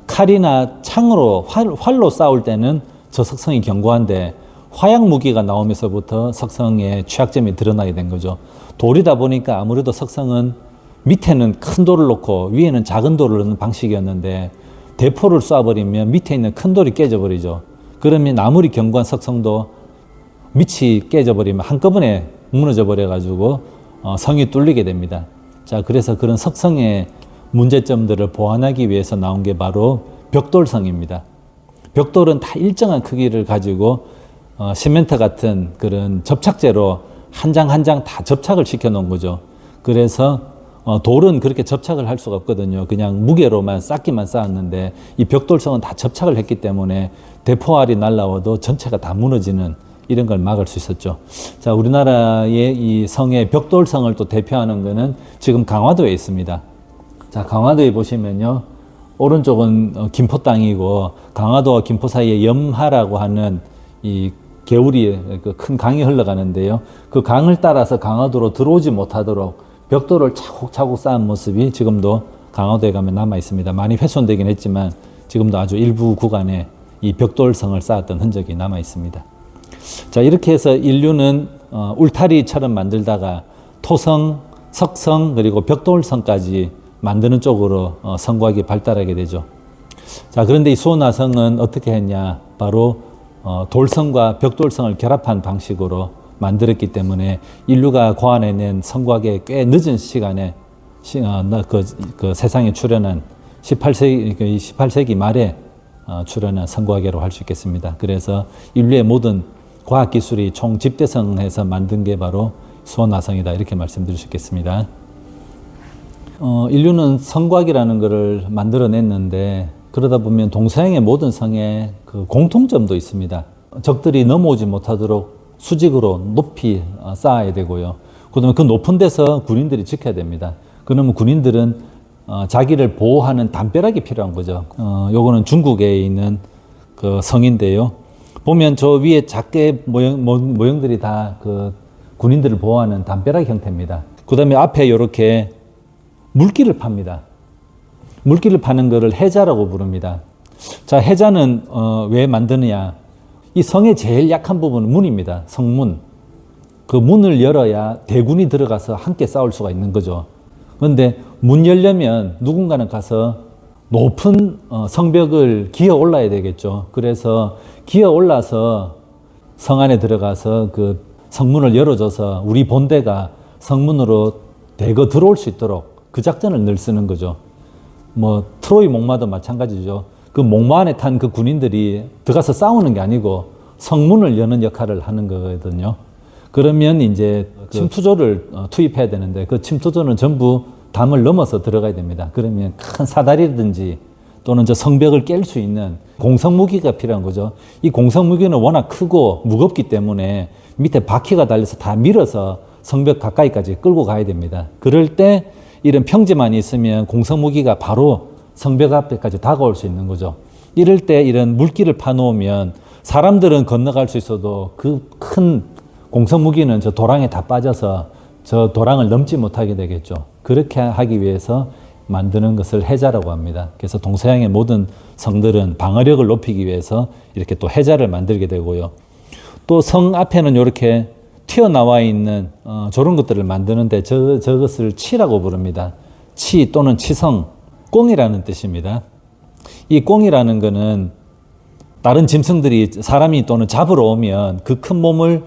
칼이나 창으로 활로 싸울 때는 저 석성이 견고한데 화약 무기가 나오면서부터 석성의 취약점이 드러나게 된 거죠. 돌이다 보니까 아무래도 석성은 밑에는 큰 돌을 놓고 위에는 작은 돌을 넣는 방식이었는데 대포를 쏴버리면 밑에 있는 큰 돌이 깨져버리죠. 그러면 아무리 견고한 석성도 밑이 깨져버리면 한꺼번에 무너져 버려가지고 성이 뚫리게 됩니다. 자, 그래서 그런 석성의 문제점들을 보완하기 위해서 나온 게 바로 벽돌성입니다. 벽돌은 다 일정한 크기를 가지고 시멘트 같은 그런 접착제로 한 장 한 장 다 접착을 시켜 놓은 거죠. 그래서 돌은 그렇게 접착을 할 수가 없거든요. 그냥 무게로만 쌓기만 쌓았는데 이 벽돌성은 다 접착을 했기 때문에 대포알이 날라와도 전체가 다 무너지는 이런 걸 막을 수 있었죠. 자, 우리나라의 이 성의 벽돌성을 또 대표하는 거는 지금 강화도에 있습니다. 자, 강화도에 보시면요. 오른쪽은 김포 땅이고 강화도와 김포 사이에 염하라고 하는 이 개울이 그 큰 강이 흘러가는데요. 그 강을 따라서 강화도로 들어오지 못하도록 벽돌을 차곡차곡 쌓은 모습이 지금도 강화도에 가면 남아 있습니다. 많이 훼손되긴 했지만 지금도 아주 일부 구간에 이 벽돌성을 쌓았던 흔적이 남아 있습니다. 자, 이렇게 해서 인류는 울타리처럼 만들다가 토성, 석성, 그리고 벽돌성까지 만드는 쪽으로 성곽이 발달하게 되죠. 자, 그런데 이 수원화성은 어떻게 했냐? 바로 돌성과 벽돌성을 결합한 방식으로 만들었기 때문에 인류가 고안해낸 성곽에 꽤 늦은 시간에 그 세상에 출현한 18세기 말에 출현한 성곽이라고 할 수 있겠습니다. 그래서 인류의 모든 과학기술이 총 집대성해서 만든 게 바로 수원화성이다, 이렇게 말씀드릴 수 있겠습니다. 인류는 성곽이라는 것을 만들어냈는데 그러다 보면 동서양의 모든 성에 그 공통점도 있습니다. 적들이 넘어오지 못하도록 수직으로 높이 쌓아야 되고요. 그다음에 그 높은 데서 군인들이 지켜야 됩니다. 그러면 군인들은 자기를 보호하는 담벼락이 필요한 거죠. 요거는 중국에 있는 그 성인데요. 보면 저 위에 작게 모형들이 다 그 군인들을 보호하는 담벼락 형태입니다. 그다음에 앞에 이렇게 물기를 팝니다. 물기를 파는 것을 해자라고 부릅니다. 자, 해자는 왜 만드느냐? 이 성의 제일 약한 부분은 문입니다. 성문. 그 문을 열어야 대군이 들어가서 함께 싸울 수가 있는 거죠. 그런데 문 열려면 누군가는 가서 높은 성벽을 기어 올라야 되겠죠. 그래서 기어 올라서 성 안에 들어가서 그 성문을 열어줘서 우리 본대가 성문으로 대거 들어올 수 있도록 그 작전을 늘 쓰는 거죠. 뭐 트로이 목마도 마찬가지죠. 그 목마 안에 탄 그 군인들이 들어가서 싸우는 게 아니고 성문을 여는 역할을 하는 거거든요. 그러면 이제 침투조를 투입해야 되는데 그 침투조는 전부 담을 넘어서 들어가야 됩니다. 그러면 큰 사다리든지 또는 저 성벽을 깰 수 있는 공성무기가 필요한 거죠. 이 공성무기는 워낙 크고 무겁기 때문에 밑에 바퀴가 달려서 다 밀어서 성벽 가까이까지 끌고 가야 됩니다. 그럴 때 이런 평지만 있으면 공성무기가 바로 성벽 앞에까지 다가올 수 있는 거죠. 이럴 때 이런 물길을 파놓으면 사람들은 건너갈 수 있어도 그 큰 공성무기는 저 도랑에 다 빠져서 저 도랑을 넘지 못하게 되겠죠. 그렇게 하기 위해서 만드는 것을 해자라고 합니다. 그래서 동서양의 모든 성들은 방어력을 높이기 위해서 이렇게 또 해자를 만들게 되고요. 또 성 앞에는 이렇게 튀어나와 있는 저런 것들을 만드는데 저것을 치라고 부릅니다. 치 또는 치성, 꽁이라는 뜻입니다. 이 꽁이라는 거는 다른 짐승들이 사람이 또는 잡으러 오면 그 큰 몸을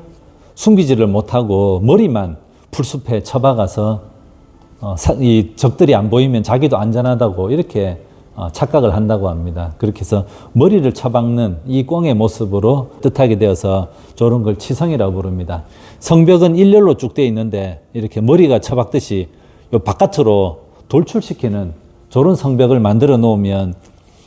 숨기지를 못하고 머리만 풀숲에 처박아서 이 적들이 안 보이면 자기도 안전하다고 이렇게 착각을 한다고 합니다. 그렇게 해서 머리를 처박는 이 꽁의 모습으로 뜻하게 되어서 저런 걸 치성이라고 부릅니다. 성벽은 일렬로 쭉 되어 있는데 이렇게 머리가 처박듯이 요 바깥으로 돌출시키는 저런 성벽을 만들어 놓으면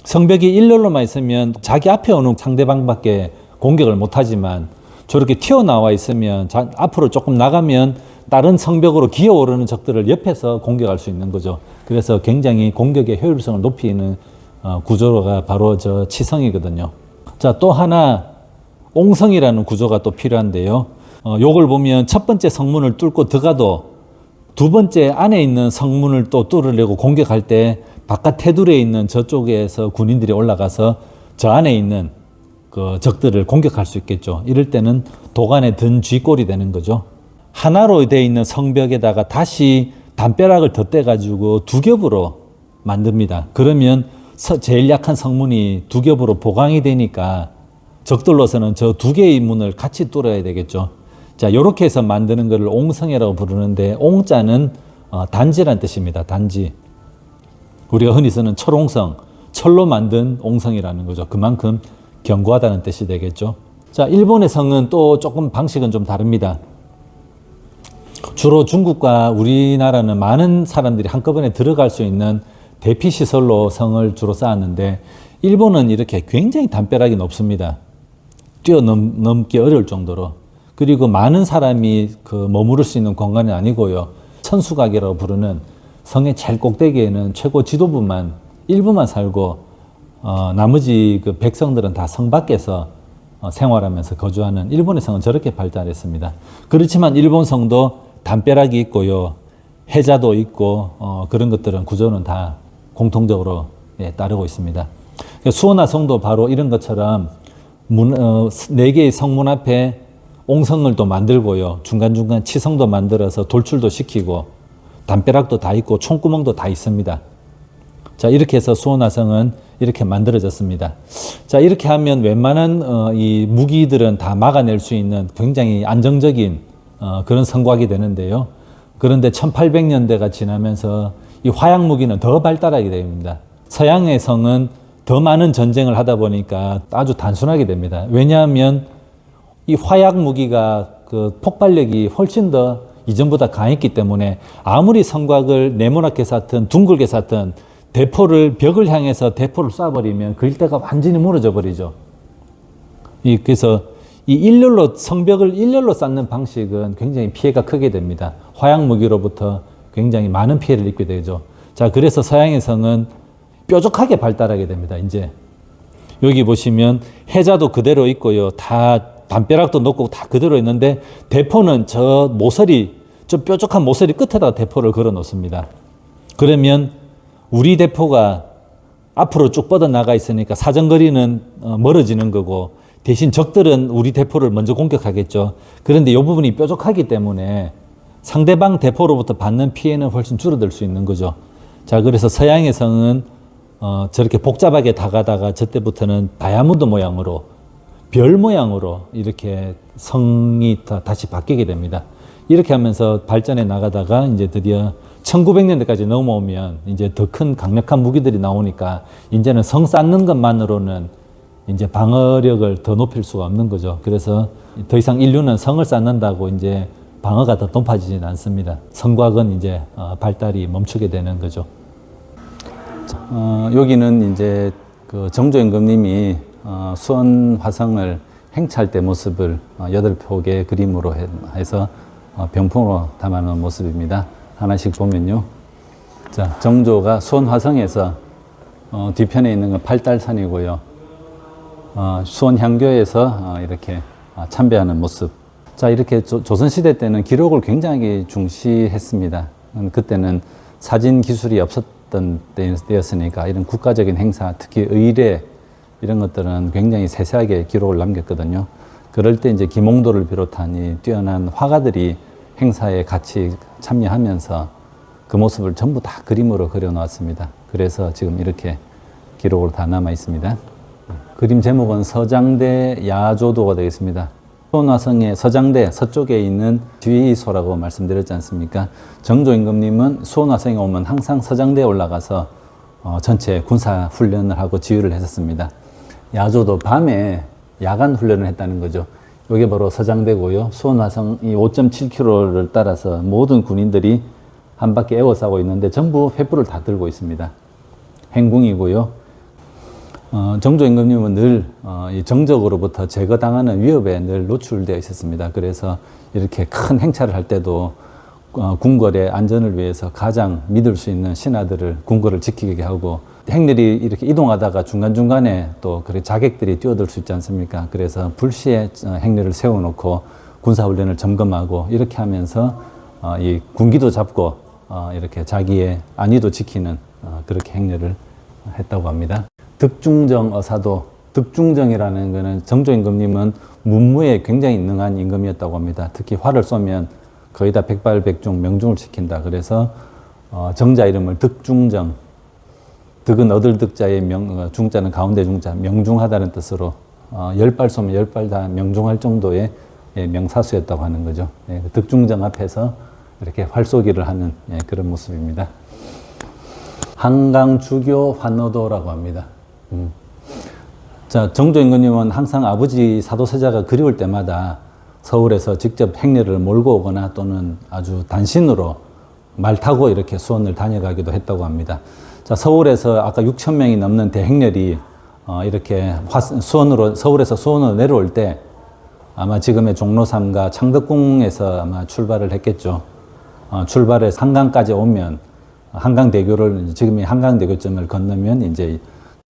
성벽이 일렬로만 있으면 자기 앞에 오는 상대방밖에 공격을 못하지만 저렇게 튀어나와 있으면 앞으로 조금 나가면 다른 성벽으로 기어오르는 적들을 옆에서 공격할 수 있는 거죠. 그래서 굉장히 공격의 효율성을 높이는 구조가 바로 저 치성이거든요. 자, 또 하나 옹성이라는 구조가 또 필요한데요. 요걸 보면 첫 번째 성문을 뚫고 들어가도 두 번째 안에 있는 성문을 또 뚫으려고 공격할 때 바깥 테두리에 있는 저쪽에서 군인들이 올라가서 저 안에 있는 그 적들을 공격할 수 있겠죠. 이럴 때는 도간에 든 쥐꼴이 되는 거죠. 하나로 되어 있는 성벽에다가 다시 담벼락을 덧대가지고 두 겹으로 만듭니다. 그러면 제일 약한 성문이 두 겹으로 보강이 되니까 적들로서는 저 두 개의 문을 같이 뚫어야 되겠죠. 자, 이렇게 해서 만드는 것을 옹성이라고 부르는데, 옹자는 단지란 뜻입니다. 단지. 우리가 흔히 쓰는 철옹성, 철로 만든 옹성이라는 거죠. 그만큼 견고하다는 뜻이 되겠죠. 자, 일본의 성은 또 조금 방식은 좀 다릅니다. 주로 중국과 우리나라는 많은 사람들이 한꺼번에 들어갈 수 있는 대피시설로 성을 주로 쌓았는데, 일본은 이렇게 굉장히 담벼락이 높습니다. 뛰어넘기 어려울 정도로. 그리고 많은 사람이 머무를 수 있는 공간이 아니고요. 천수각이라고 부르는 성의 제일 꼭대기에는 최고 지도부만, 일부만 살고, 나머지 그 백성들은 다 성 밖에서 생활하면서 거주하는, 일본의 성은 저렇게 발달했습니다. 그렇지만 일본 성도 담벼락이 있고요. 해자도 있고, 그런 것들은 구조는 다 공통적으로 따르고 있습니다. 수오나 성도 바로 이런 것처럼 네 개의 성문 앞에 옹성을 또 만들고요. 중간중간 치성도 만들어서 돌출도 시키고 담벼락도 다 있고 총구멍도 다 있습니다. 자, 이렇게 해서 수오나성은 이렇게 만들어졌습니다. 자, 이렇게 하면 웬만한 이 무기들은 다 막아낼 수 있는 굉장히 안정적인 그런 성곽이 되는데요. 그런데 1800년대가 지나면서 이 화약 무기는 더 발달하게 됩니다. 서양의 성은 더 많은 전쟁을 하다 보니까 아주 단순하게 됩니다. 왜냐하면 이 화약 무기가 그 폭발력이 훨씬 더 이전보다 강했기 때문에 아무리 성곽을 네모나게 쌓든 둥글게 쌓든 대포를 벽을 향해서 대포를 쏴버리면 그 일대가 완전히 무너져 버리죠. 그래서 이 일렬로 성벽을 일렬로 쌓는 방식은 굉장히 피해가 크게 됩니다. 화약 무기로부터 굉장히 많은 피해를 입게 되죠. 자, 그래서 서양의 성은 뾰족하게 발달하게 됩니다. 이제 여기 보시면 해자도 그대로 있고요. 다 담벼락도 높고 다 그대로 있는데 대포는 저 뾰족한 모서리 끝에다가 대포를 걸어 놓습니다. 그러면 우리 대포가 앞으로 쭉 뻗어나가 있으니까 사정거리는 멀어지는 거고, 대신 적들은 우리 대포를 먼저 공격하겠죠. 그런데 이 부분이 뾰족하기 때문에 상대방 대포로부터 받는 피해는 훨씬 줄어들 수 있는 거죠. 자, 그래서 서양의 성은 저렇게 복잡하게 다가다가 저때부터는 다이아몬드 모양으로, 별 모양으로 이렇게 성이 다시 바뀌게 됩니다. 이렇게 하면서 발전해 나가다가 이제 드디어 1900년대까지 넘어오면 이제 더 큰 강력한 무기들이 나오니까 이제는 성 쌓는 것만으로는 이제 방어력을 더 높일 수가 없는 거죠. 그래서 더 이상 인류는 성을 쌓는다고 이제 방어가 더 높아지진 않습니다. 성곽은 이제 발달이 멈추게 되는 거죠. 여기는 이제 그 정조임금님이 수원 화성을 행차할 때 모습을 8폭의 그림으로 해서 병풍으로 담아놓은 모습입니다. 하나씩 보면요. 자, 정조가 수원 화성에서 뒤편에 있는 건 팔달산이고요. 수원 향교에서 이렇게 참배하는 모습. 자, 이렇게 조선시대 때는 기록을 굉장히 중시했습니다. 그때는 사진 기술이 없었던 때였으니까 이런 국가적인 행사, 특히 의례 이런 것들은 굉장히 세세하게 기록을 남겼거든요. 그럴 때 이제 김홍도를 비롯한 이 뛰어난 화가들이 행사에 같이 참여하면서 그 모습을 전부 다 그림으로 그려 놓았습니다. 그래서 지금 이렇게 기록으로 다 남아 있습니다. 그림 제목은 서장대 야조도가 되겠습니다. 수원화성의 서장대 서쪽에 있는 지휘소라고 말씀드렸지 않습니까? 정조임금님은 수원화성에 오면 항상 서장대에 올라가서 전체 군사 훈련을 하고 지휘를 했었습니다. 야조도 밤에 야간 훈련을 했다는 거죠. 이게 바로 서장대고요. 수원화성 이 5.7km를 따라서 모든 군인들이 한 바퀴 에워싸고 있는데 전부 횃불을 다 들고 있습니다. 행궁이고요. 정조임금님은 늘 이 정적으로부터 제거당하는 위협에 늘 노출되어 있었습니다. 그래서 이렇게 큰 행차를 할 때도 궁궐의 안전을 위해서 가장 믿을 수 있는 신하들을 궁궐을 지키게 하고, 행렬이 이렇게 이동하다가 중간중간에 또 그래 자객들이 뛰어들 수 있지 않습니까? 그래서 불시에 행렬을 세워놓고 군사훈련을 점검하고 이렇게 하면서 이 군기도 잡고 이렇게 자기의 안위도 지키는 그렇게 행렬을 했다고 합니다. 득중정 어사도, 득중정이라는 것은 정조임금님은 문무에 굉장히 능한 임금이었다고 합니다. 특히 활을 쏘면 거의 다 백발백중 명중을 시킨다. 그래서 정자 이름을 득중정, 득은 얻을 득자의 중자는 가운데 중자, 명중하다는 뜻으로 10발 쏘면 10발 다 명중할 정도의 명사수였다고 하는 거죠. 득중정 앞에서 이렇게 활쏘기를 하는 그런 모습입니다. 한강주교 환어도라고 합니다. 자, 정조임금님은 항상 아버지 사도세자가 그리울 때마다 서울에서 직접 행렬을 몰고 오거나 또는 아주 단신으로 말 타고 이렇게 수원을 다녀가기도 했다고 합니다. 자, 서울에서 아까 6천 명이 넘는 대행렬이 이렇게 서울에서 수원으로 내려올 때 아마 지금의 종로삼가 창덕궁에서 아마 출발을 했겠죠. 출발해서 한강까지 오면 한강대교를, 지금의 한강대교점을 건너면 이제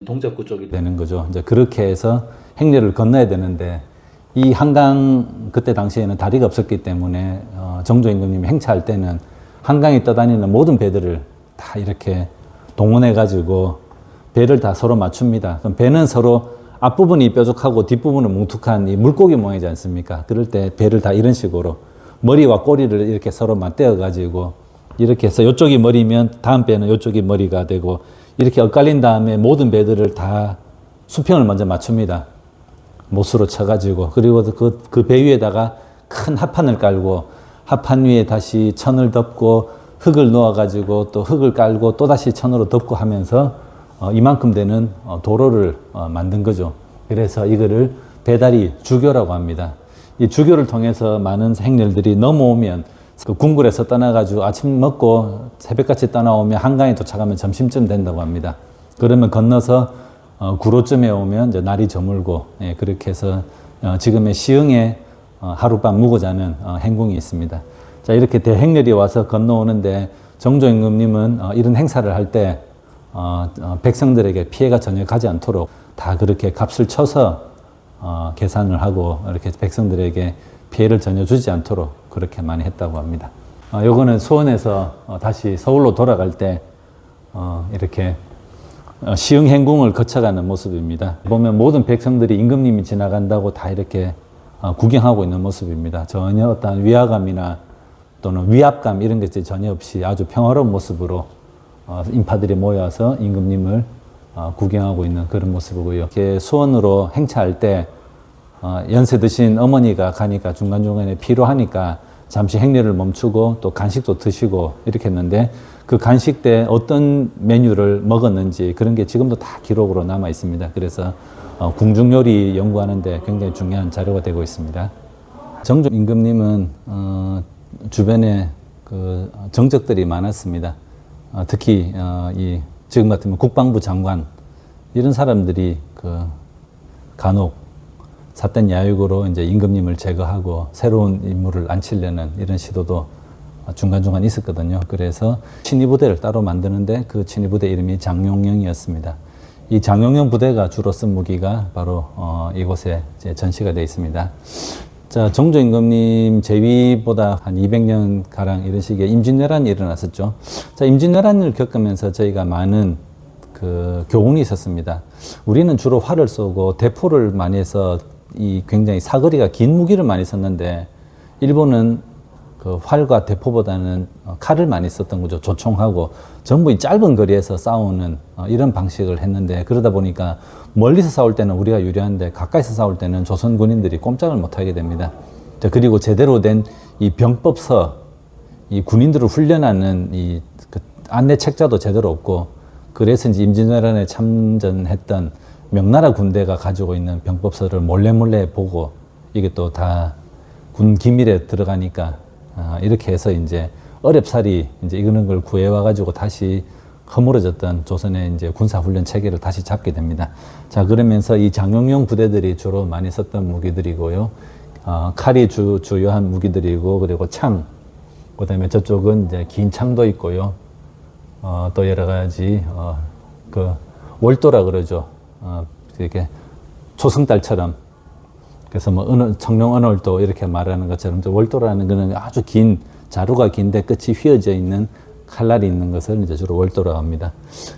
동작구 쪽이 되는 거죠. 이제 그렇게 해서 행렬을 건너야 되는데, 이 한강, 그때 당시에는 다리가 없었기 때문에 정조임금님이 행차할 때는 한강에 떠다니는 모든 배들을 다 이렇게 동원해가지고 배를 다 서로 맞춥니다. 그럼 배는 서로 앞부분이 뾰족하고 뒷부분은 뭉툭한 이 물고기 모양이지 않습니까? 그럴 때 배를 다 이런 식으로 머리와 꼬리를 이렇게 서로 맞대어가지고 이렇게 해서 이쪽이 머리면 다음 배는 이쪽이 머리가 되고, 이렇게 엇갈린 다음에 모든 배들을 다 수평을 먼저 맞춥니다. 못으로 쳐가지고. 그리고 그 배 위에다가 큰 합판을 깔고, 합판 위에 다시 천을 덮고 흙을 놓아가지고 또 흙을 깔고 또 다시 천으로 덮고 하면서 이만큼 되는 도로를 만든 거죠. 그래서 이거를 배다리 주교라고 합니다. 이 주교를 통해서 많은 행렬들이 넘어오면, 그 궁궐에서 떠나가지고 아침 먹고 새벽같이 떠나오면 한강에 도착하면 점심쯤 된다고 합니다. 그러면 건너서 구로쯤에 오면 이제 날이 저물고, 그렇게 해서 지금의 시흥에 하룻밤 묵어 자는 행궁이 있습니다. 자, 이렇게 대행렬이 와서 건너오는데 정조임금님은 이런 행사를 할 때 백성들에게 피해가 전혀 가지 않도록 다 그렇게 값을 쳐서 계산을 하고 이렇게 백성들에게 피해를 전혀 주지 않도록 그렇게 많이 했다고 합니다. 요거는 수원에서 다시 서울로 돌아갈 때 이렇게 시흥 행궁을 거쳐가는 모습입니다. 보면 모든 백성들이 임금님이 지나간다고 다 이렇게 구경하고 있는 모습입니다. 전혀 어떤 위화감이나 또는 위압감 이런 게 전혀 없이 아주 평화로운 모습으로 인파들이 모여서 임금님을 구경하고 있는 그런 모습이고요. 이렇게 수원으로 행차할 때 연세 드신 어머니가 가니까 중간중간에 피로하니까 잠시 행렬을 멈추고 또 간식도 드시고 이렇게 했는데, 그 간식 때 어떤 메뉴를 먹었는지 그런 게 지금도 다 기록으로 남아 있습니다. 그래서 궁중요리 연구하는데 굉장히 중요한 자료가 되고 있습니다. 정조 임금님은 주변에 그 정적들이 많았습니다. 특히 이 지금 같으면 국방부 장관 이런 사람들이 그 간혹 삿된 야육으로 이제 임금님을 제거하고 새로운 인물을 앉히려는 이런 시도도 중간중간 있었거든요. 그래서 친위부대를 따로 만드는데 그 친위부대 이름이 장용영이었습니다. 이 장용영 부대가 주로 쓴 무기가 바로 이곳에 이제 전시가 되어 있습니다. 자, 정조임금님 제위보다 한 200년 가량 이런 식의 임진왜란이 일어났었죠. 자, 임진왜란을 겪으면서 저희가 많은 그 교훈이 있었습니다. 우리는 주로 활을 쏘고 대포를 많이 해서 이 굉장히 사거리가 긴 무기를 많이 썼는데, 일본은 그 활과 대포보다는 칼을 많이 썼던 거죠. 조총하고 전부 이 짧은 거리에서 싸우는 이런 방식을 했는데, 그러다 보니까 멀리서 싸울 때는 우리가 유리한데 가까이서 싸울 때는 조선 군인들이 꼼짝을 못하게 됩니다. 자, 그리고 제대로 된 이 병법서, 이 군인들을 훈련하는 이 그 안내 책자도 제대로 없고, 그래서 이제 임진왜란에 참전했던 명나라 군대가 가지고 있는 병법서를 몰래 보고, 이게 또 다 군 기밀에 들어가니까 이렇게 해서 이제 어렵사리 이제 이런 걸 구해와 가지고 다시 허물어졌던 조선의 이제 군사훈련 체계를 다시 잡게 됩니다. 자, 그러면서 이 장용영 부대들이 주로 많이 썼던 무기들이고요. 칼이 주요한 무기들이고, 그리고 창, 그다음에 저쪽은 이제 긴 창도 있고요. 또 여러 가지 그 월도라 그러죠. 이렇게 초승달처럼. 그래서 뭐 청룡 언월도 이렇게 말하는 것처럼 월도라는 거는 아주 긴 자루가 긴데 끝이 휘어져 있는 칼날이 있는 것을 이제 주로 월도라고 합니다.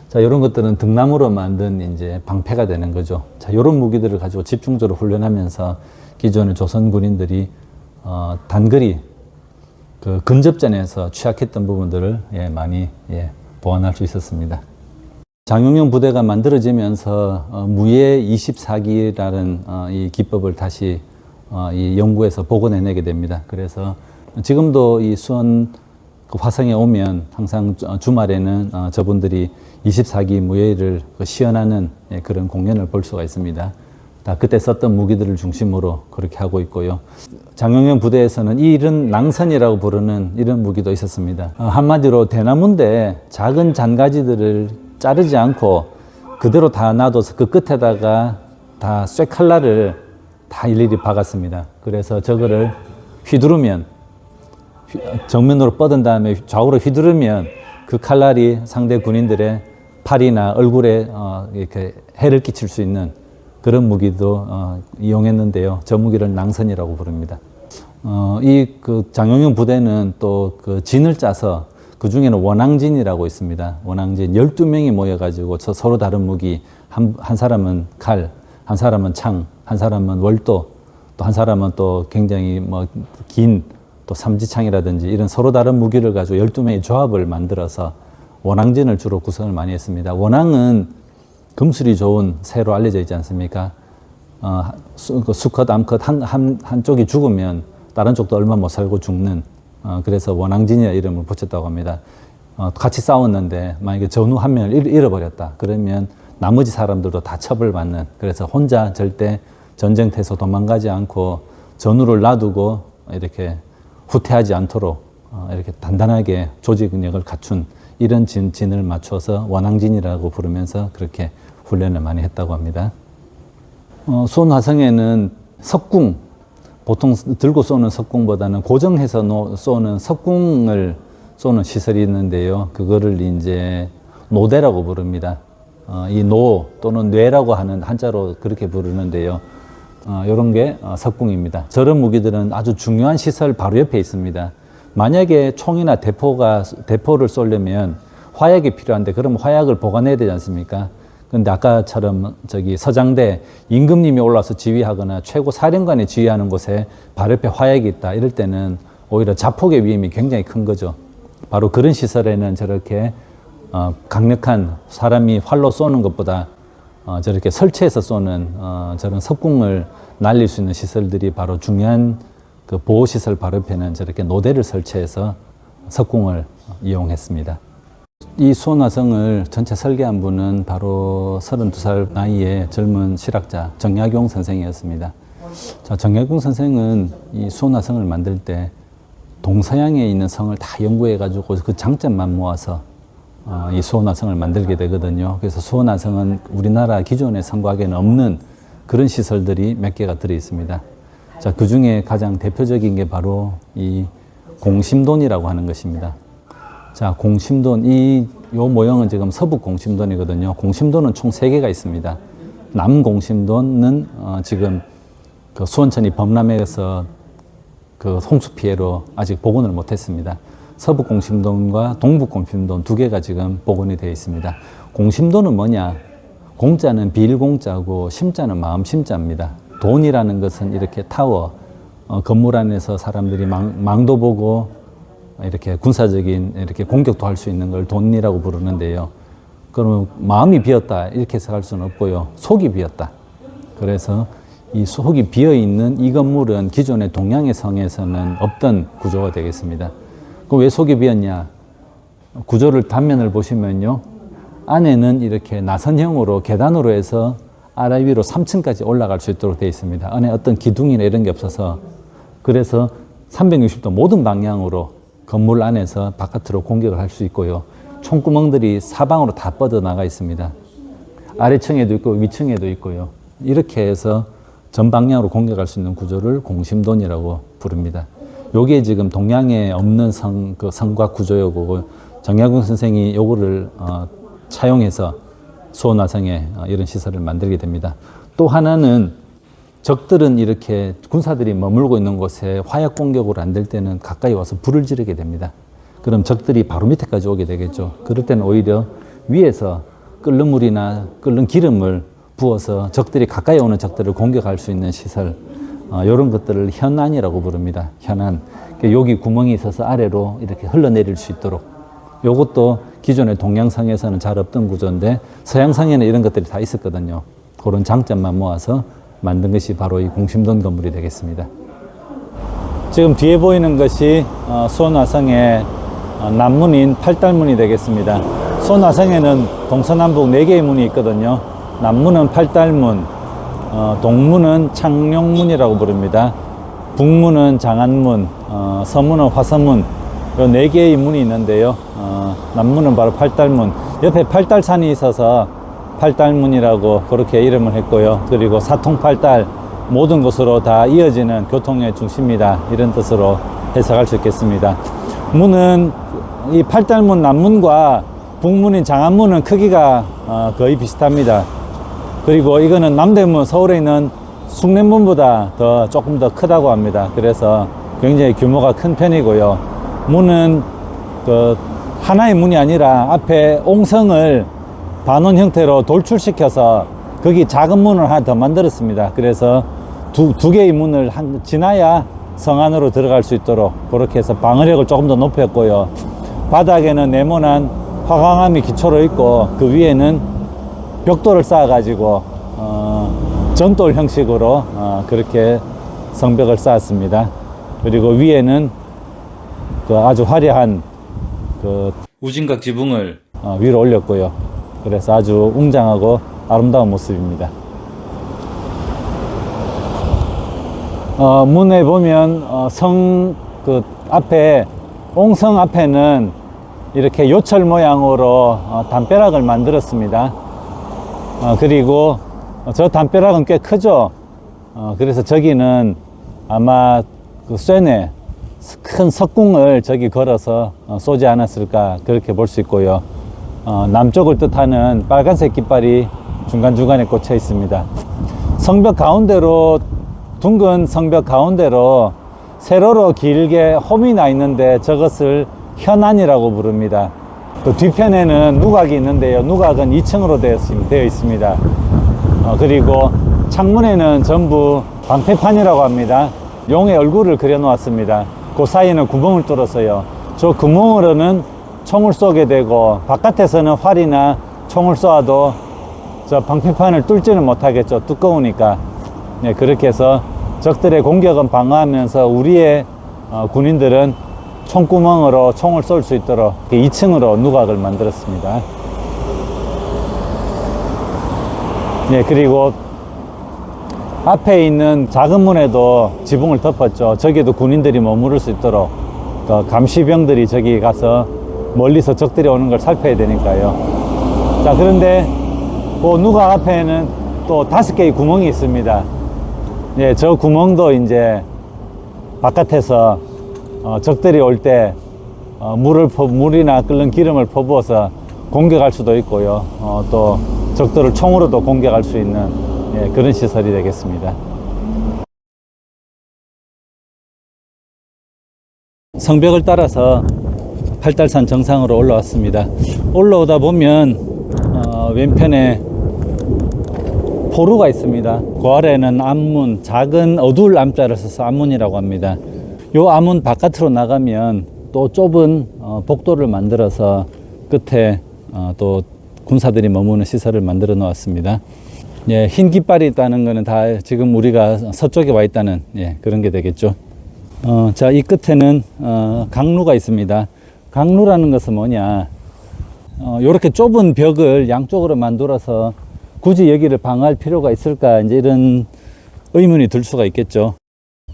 자, 이런 것들은 등나무로 만든 이제 방패가 되는 거죠. 자, 이런 무기들을 가지고 집중적으로 훈련하면서 기존의 조선 군인들이 단거리 그 근접전에서 취약했던 부분들을 많이 보완할 수 있었습니다. 장용영 부대가 만들어지면서 무예 24기라는 이 기법을 다시 이 연구해서 복원해내게 됩니다. 그래서 지금도 이 수원 그 화성에 오면 항상 주말에는 저분들이 24기 무예를 시연하는 그런 공연을 볼 수가 있습니다. 다 그때 썼던 무기들을 중심으로 그렇게 하고 있고요. 장용영 부대에서는 이런 낭선이라고 부르는 이런 무기도 있었습니다. 한마디로 대나무인데 작은 잔가지들을 자르지 않고 그대로 다 놔둬서 그 끝에다가 다 쇠칼날을 다 일일이 박았습니다. 그래서 저거를 휘두르면 정면으로 뻗은 다음에 좌우로 휘두르면 그 칼날이 상대 군인들의 팔이나 얼굴에 이렇게 해를 끼칠 수 있는 그런 무기도 이용했는데요. 저 무기를 낭선이라고 부릅니다. 이 그 장용영 부대는 또 그 진을 짜서 그 중에는 원앙진이라고 있습니다. 원앙진 12명이 모여가지고 서로 다른 무기, 한 사람은 칼, 한 사람은 창, 한 사람은 월도, 또 한 사람은 또 굉장히 긴 또 삼지창이라든지 이런 서로 다른 무기를 가지고 12명의 조합을 만들어서 원앙진을 주로 구성을 많이 했습니다. 원앙은 금술이 좋은 새로 알려져 있지 않습니까? 수컷, 암컷 한쪽이 죽으면 다른 쪽도 얼마 못 살고 죽는 그래서 원앙진이라는 이름을 붙였다고 합니다. 같이 싸웠는데 만약에 전우 한 명을 잃어버렸다. 그러면 나머지 사람들도 다 처벌받는 그래서 혼자 절대 전쟁터에서 도망가지 않고 전우를 놔두고 이렇게 후퇴하지 않도록 이렇게 단단하게 조직력을 갖춘 이런 진을 맞춰서 원앙진이라고 부르면서 그렇게 훈련을 많이 했다고 합니다. 수원 화성에는 석궁, 보통 들고 쏘는 석궁보다는 고정해서 쏘는 석궁을 쏘는 시설이 있는데요. 그거를 이제 노대라고 부릅니다. 이 노 또는 뇌라고 하는 한자로 그렇게 부르는데요. 이런 게 석궁입니다. 저런 무기들은 아주 중요한 시설 바로 옆에 있습니다. 만약에 총이나 대포를 쏘려면 화약이 필요한데 그럼 화약을 보관해야 되지 않습니까? 근데 아까처럼 저기 서장대 임금님이 올라와서 지휘하거나 최고 사령관이 지휘하는 곳에 바로 옆에 화약이 있다. 이럴 때는 오히려 자폭의 위험이 굉장히 큰 거죠. 바로 그런 시설에는 저렇게 강력한 사람이 활로 쏘는 것보다 저렇게 설치해서 쏘는 저런 석궁을 날릴 수 있는 시설들이 바로 중요한 그 보호시설 바로 옆에는 저렇게 노대를 설치해서 석궁을 이용했습니다. 이 수원화성을 전체 설계한 분은 바로 32살 나이의 젊은 실학자 정약용 선생이었습니다. 자, 정약용 선생은 이 수원화성을 만들 때 동서양에 있는 성을 다 연구해가지고 그 장점만 모아서 이 수원화성을 만들게 되거든요. 그래서 수원화성은 우리나라 기존의 성곽에는 없는 그런 시설들이 몇 개가 들어 있습니다. 자, 그 중에 가장 대표적인 게 바로 이 공심돈이라고 하는 것입니다. 자, 공심돈, 요 모형은 지금 서북 공심돈이거든요. 공심돈은 총 3개가 있습니다. 남 공심돈은 지금 그 수원천이 범람해서 그 홍수 피해로 아직 복원을 못했습니다. 서북 공심돈과 동북 공심돈 2개가 지금 복원이 되어 있습니다. 공심돈은 뭐냐? 공자는 비일공자고 심자는 마음심자입니다. 돈이라는 것은 이렇게 타워, 건물 안에서 사람들이 망도 보고 이렇게 군사적인 이렇게 공격도 할 수 있는 걸 돈이라고 부르는데요. 그러면 마음이 비었다 이렇게 해석할 수는 없고요. 속이 비었다. 그래서 이 속이 비어 있는 이 건물은 기존의 동양의 성에서는 없던 구조가 되겠습니다. 그 왜 속이 비었냐? 구조를 단면을 보시면요. 안에는 이렇게 나선형으로 계단으로 해서 아래 위로 3층까지 올라갈 수 있도록 되어 있습니다. 안에 어떤 기둥이나 이런 게 없어서 그래서 360도 모든 방향으로 건물 안에서 바깥으로 공격을 할 수 있고요. 총구멍들이 사방으로 다 뻗어나가 있습니다. 아래층에도 있고 위층에도 있고요. 이렇게 해서 전 방향으로 공격할 수 있는 구조를 공심돈이라고 부릅니다. 요게 지금 동양에 없는 그 성곽 구조였고, 정약용 선생이 요거를 차용해서 수원화성에 이런 시설을 만들게 됩니다. 또 하나는 적들은 이렇게 군사들이 머물고 있는 곳에 화약 공격으로 안 될 때는 가까이 와서 불을 지르게 됩니다. 그럼 적들이 바로 밑에까지 오게 되겠죠. 그럴 때는 오히려 위에서 끓는 물이나 끓는 기름을 부어서 적들이 가까이 오는 적들을 공격할 수 있는 시설, 이런 것들을 현안이라고 부릅니다. 현안. 여기 구멍이 있어서 아래로 이렇게 흘러내릴 수 있도록. 요것도 기존의 동양성에서는 잘 없던 구조인데 서양성에는 이런 것들이 다 있었거든요. 그런 장점만 모아서 만든 것이 바로 이 공심동 건물이 되겠습니다. 지금 뒤에 보이는 것이 수원화성의 남문인 팔달문이 되겠습니다. 수원화성에는 동서남북 4개의 문이 있거든요. 남문은 팔달문, 동문은 창룡문이라고 부릅니다. 북문은 장안문, 서문은 화서문, 요 4개의 문이 있는데요. 남문은 바로 팔달문. 옆에 팔달산이 있어서 팔달문이라고 그렇게 이름을 했고요. 그리고 사통팔달, 모든 곳으로 다 이어지는 교통의 중심이다, 이런 뜻으로 해석할 수 있겠습니다. 문은 이 팔달문 남문과 북문인 장안문은 크기가 거의 비슷합니다. 그리고 이거는 남대문, 서울에 있는 숭례문보다 조금 더 크다고 합니다. 그래서 굉장히 규모가 큰 편이고요. 문은 하나의 문이 아니라 앞에 옹성을 반원 형태로 돌출시켜서 거기 작은 문을 하나 더 만들었습니다. 그래서 두 개의 문을 지나야 성 안으로 들어갈 수 있도록 그렇게 해서 방어력을 조금 더 높였고요. 바닥에는 네모난 화강암이 기초로 있고 그 위에는 벽돌을 쌓아가지고 전돌 형식으로 그렇게 성벽을 쌓았습니다. 그리고 위에는 아주 화려한 우진각 지붕을 위로 올렸고요. 그래서 아주 웅장하고 아름다운 모습입니다. 문에 보면 성 앞에 옹성 앞에는 이렇게 요철 모양으로 담벼락을 만들었습니다. 그리고 저 담벼락은 꽤 크죠. 그래서 저기는 아마 쇠뇌 큰 석궁을 저기 걸어서 쏘지 않았을까, 그렇게 볼 수 있고요. 남쪽을 뜻하는 빨간색 깃발이 중간중간에 꽂혀 있습니다. 성벽 가운데로, 둥근 성벽 가운데로 세로로 길게 홈이 나 있는데 저것을 현안이라고 부릅니다. 그 뒤편에는 누각이 있는데요. 누각은 2층으로 되어 있습니다. 그리고 창문에는 전부 방패판이라고 합니다. 용의 얼굴을 그려 놓았습니다. 그 사이에는 구멍을 뚫어서요. 저 구멍으로는 총을 쏘게 되고, 바깥에서는 활이나 총을 쏘아도 저 방패판을 뚫지는 못하겠죠. 두꺼우니까. 네, 그렇게 해서 적들의 공격은 방어하면서 우리의 군인들은 총구멍으로 총을 쏠 수 있도록 2층으로 누각을 만들었습니다. 네, 그리고 앞에 있는 작은 문에도 지붕을 덮었죠. 저기에도 군인들이 머무를 수 있도록 감시병들이 저기 가서 멀리서 적들이 오는 걸 살펴야 되니까요. 자, 그런데 그 누각 앞에는 또 5개의 구멍이 있습니다. 예, 저 구멍도 이제 바깥에서 적들이 올 때 물이나 끓는 기름을 퍼부어서 공격할 수도 있고요. 또 적들을 총으로도 공격할 수 있는, 예, 그런 시설이 되겠습니다. 성벽을 따라서 팔달산 정상으로 올라왔습니다. 올라오다 보면 왼편에 포루가 있습니다. 그 아래는 암문, 작은 어두울 암자를 써서 암문이라고 합니다. 요 암문 바깥으로 나가면 또 좁은 복도를 만들어서 끝에 또 군사들이 머무는 시설을 만들어 놓았습니다. 예, 흰 깃발이 있다는 것은 다 지금 우리가 서쪽에 와 있다는, 예, 그런 게 되겠죠. 자, 이 끝에는 강루가 있습니다. 강루라는 것은 뭐냐, 요렇게 좁은 벽을 양쪽으로 만들어서 굳이 여기를 방어할 필요가 있을까, 이제 이런 의문이 들 수가 있겠죠.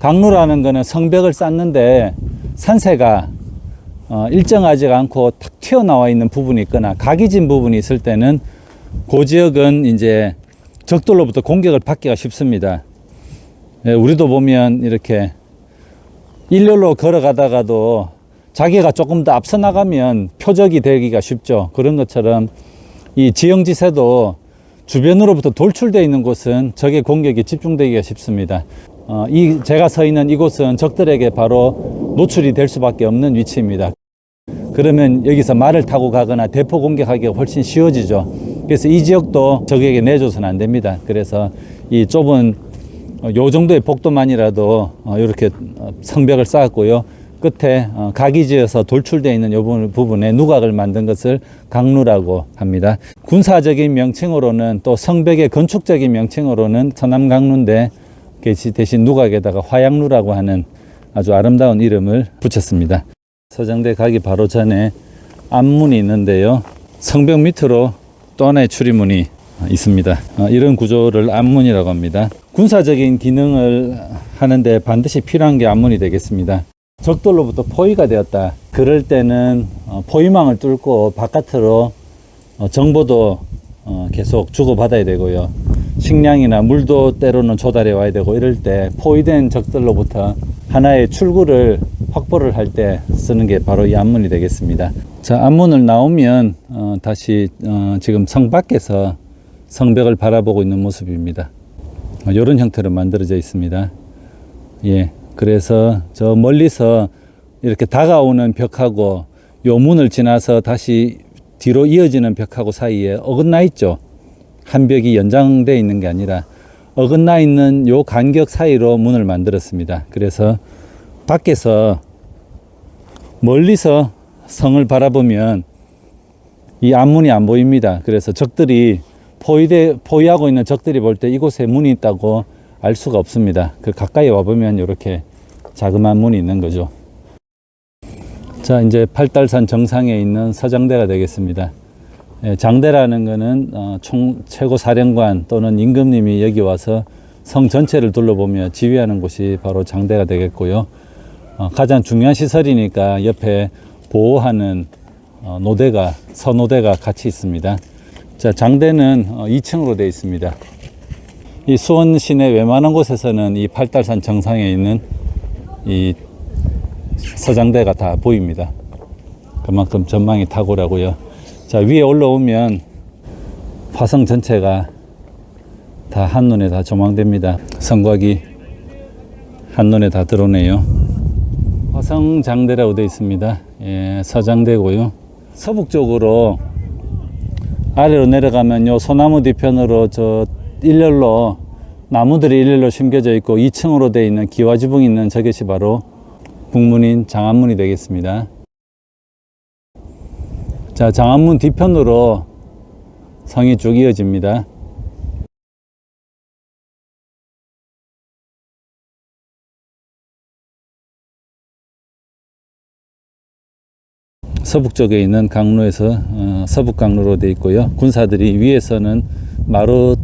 강루라는 거는 성벽을 쌓는데 산세가 일정하지 않고 탁 튀어나와 있는 부분이 있거나 각이 진 부분이 있을 때는 그 지역은 이제 적들로부터 공격을 받기가 쉽습니다. 예, 우리도 보면 이렇게 일렬로 걸어가다가도 자기가 조금 더 앞서 나가면 표적이 되기가 쉽죠. 그런 것처럼 이 지형지세도 주변으로부터 돌출되어 있는 곳은 적의 공격이 집중되기가 쉽습니다. 제가 서 있는 이곳은 적들에게 바로 노출이 될 수밖에 없는 위치입니다. 그러면 여기서 말을 타고 가거나 대포 공격하기가 훨씬 쉬워지죠. 그래서 이 지역도 적에게 내줘서는 안 됩니다. 그래서 이 좁은 요 정도의 복도만이라도 이렇게 성벽을 쌓았고요. 끝에 각이 지어서 돌출되어 있는 이 부분에 누각을 만든 것을 강루라고 합니다. 군사적인 명칭으로는 또 성벽의 건축적인 명칭으로는 서남강루인데 대신 누각에다가 화양루라고 하는 아주 아름다운 이름을 붙였습니다. 서장대 가기 바로 전에 앞문이 있는데요. 성벽 밑으로 또 하나의 출입문이 있습니다. 이런 구조를 앞문이라고 합니다. 군사적인 기능을 하는데 반드시 필요한 게 앞문이 되겠습니다. 적들로부터 포위가 되었다. 그럴 때는 포위망을 뚫고 바깥으로 정보도 계속 주고받아야 되고요. 식량이나 물도 때로는 조달해 와야 되고, 이럴 때 포위된 적들로부터 하나의 출구를 확보를 할 때 쓰는 게 바로 이 앞문이 되겠습니다. 자, 앞문을 나오면 다시 지금 성 밖에서 성벽을 바라보고 있는 모습입니다. 이런 형태로 만들어져 있습니다. 예. 그래서 저 멀리서 이렇게 다가오는 벽하고 요 문을 지나서 다시 뒤로 이어지는 벽하고 사이에 어긋나 있죠. 한 벽이 연장되어 있는 게 아니라 어긋나 있는 요 간격 사이로 문을 만들었습니다. 그래서 밖에서 멀리서 성을 바라보면 이 앞문이 안 보입니다. 그래서 적들이 포위하고 있는 적들이 볼 때 이곳에 문이 있다고 알 수가 없습니다. 그 가까이 와보면 이렇게 자그마한 문이 있는 거죠. 자, 이제 팔달산 정상에 있는 서장대가 되겠습니다. 장대라는 거는 최고 사령관 또는 임금님이 여기 와서 성 전체를 둘러보며 지휘하는 곳이 바로 장대가 되겠고요. 가장 중요한 시설이니까 옆에 보호하는 서노대가 같이 있습니다. 자, 장대는 2층으로 되어 있습니다. 이 수원 시내 웬만한 곳에서는 이 팔달산 정상에 있는 이 서장대가 다 보입니다. 그만큼 전망이 탁월하고요. 자, 위에 올라오면 화성 전체가 다 한눈에 다 조망됩니다. 성곽이 한눈에 다 들어오네요. 화성장대라고 되어 있습니다. 예, 서장대고요. 서북쪽으로 아래로 내려가면 요 소나무 뒤편으로 저 일렬로 나무들이 일렬로 심겨져 있고 2층으로 되어 있는 기와지붕이 있는 저것이 바로 북문인 장안문이 되겠습니다. 자, 장안문 뒤편으로 성이 쭉 이어집니다. 서북 쪽에 있는 강로에서 서북 강로로 되어 있고요. 군사들이 위에서는 마루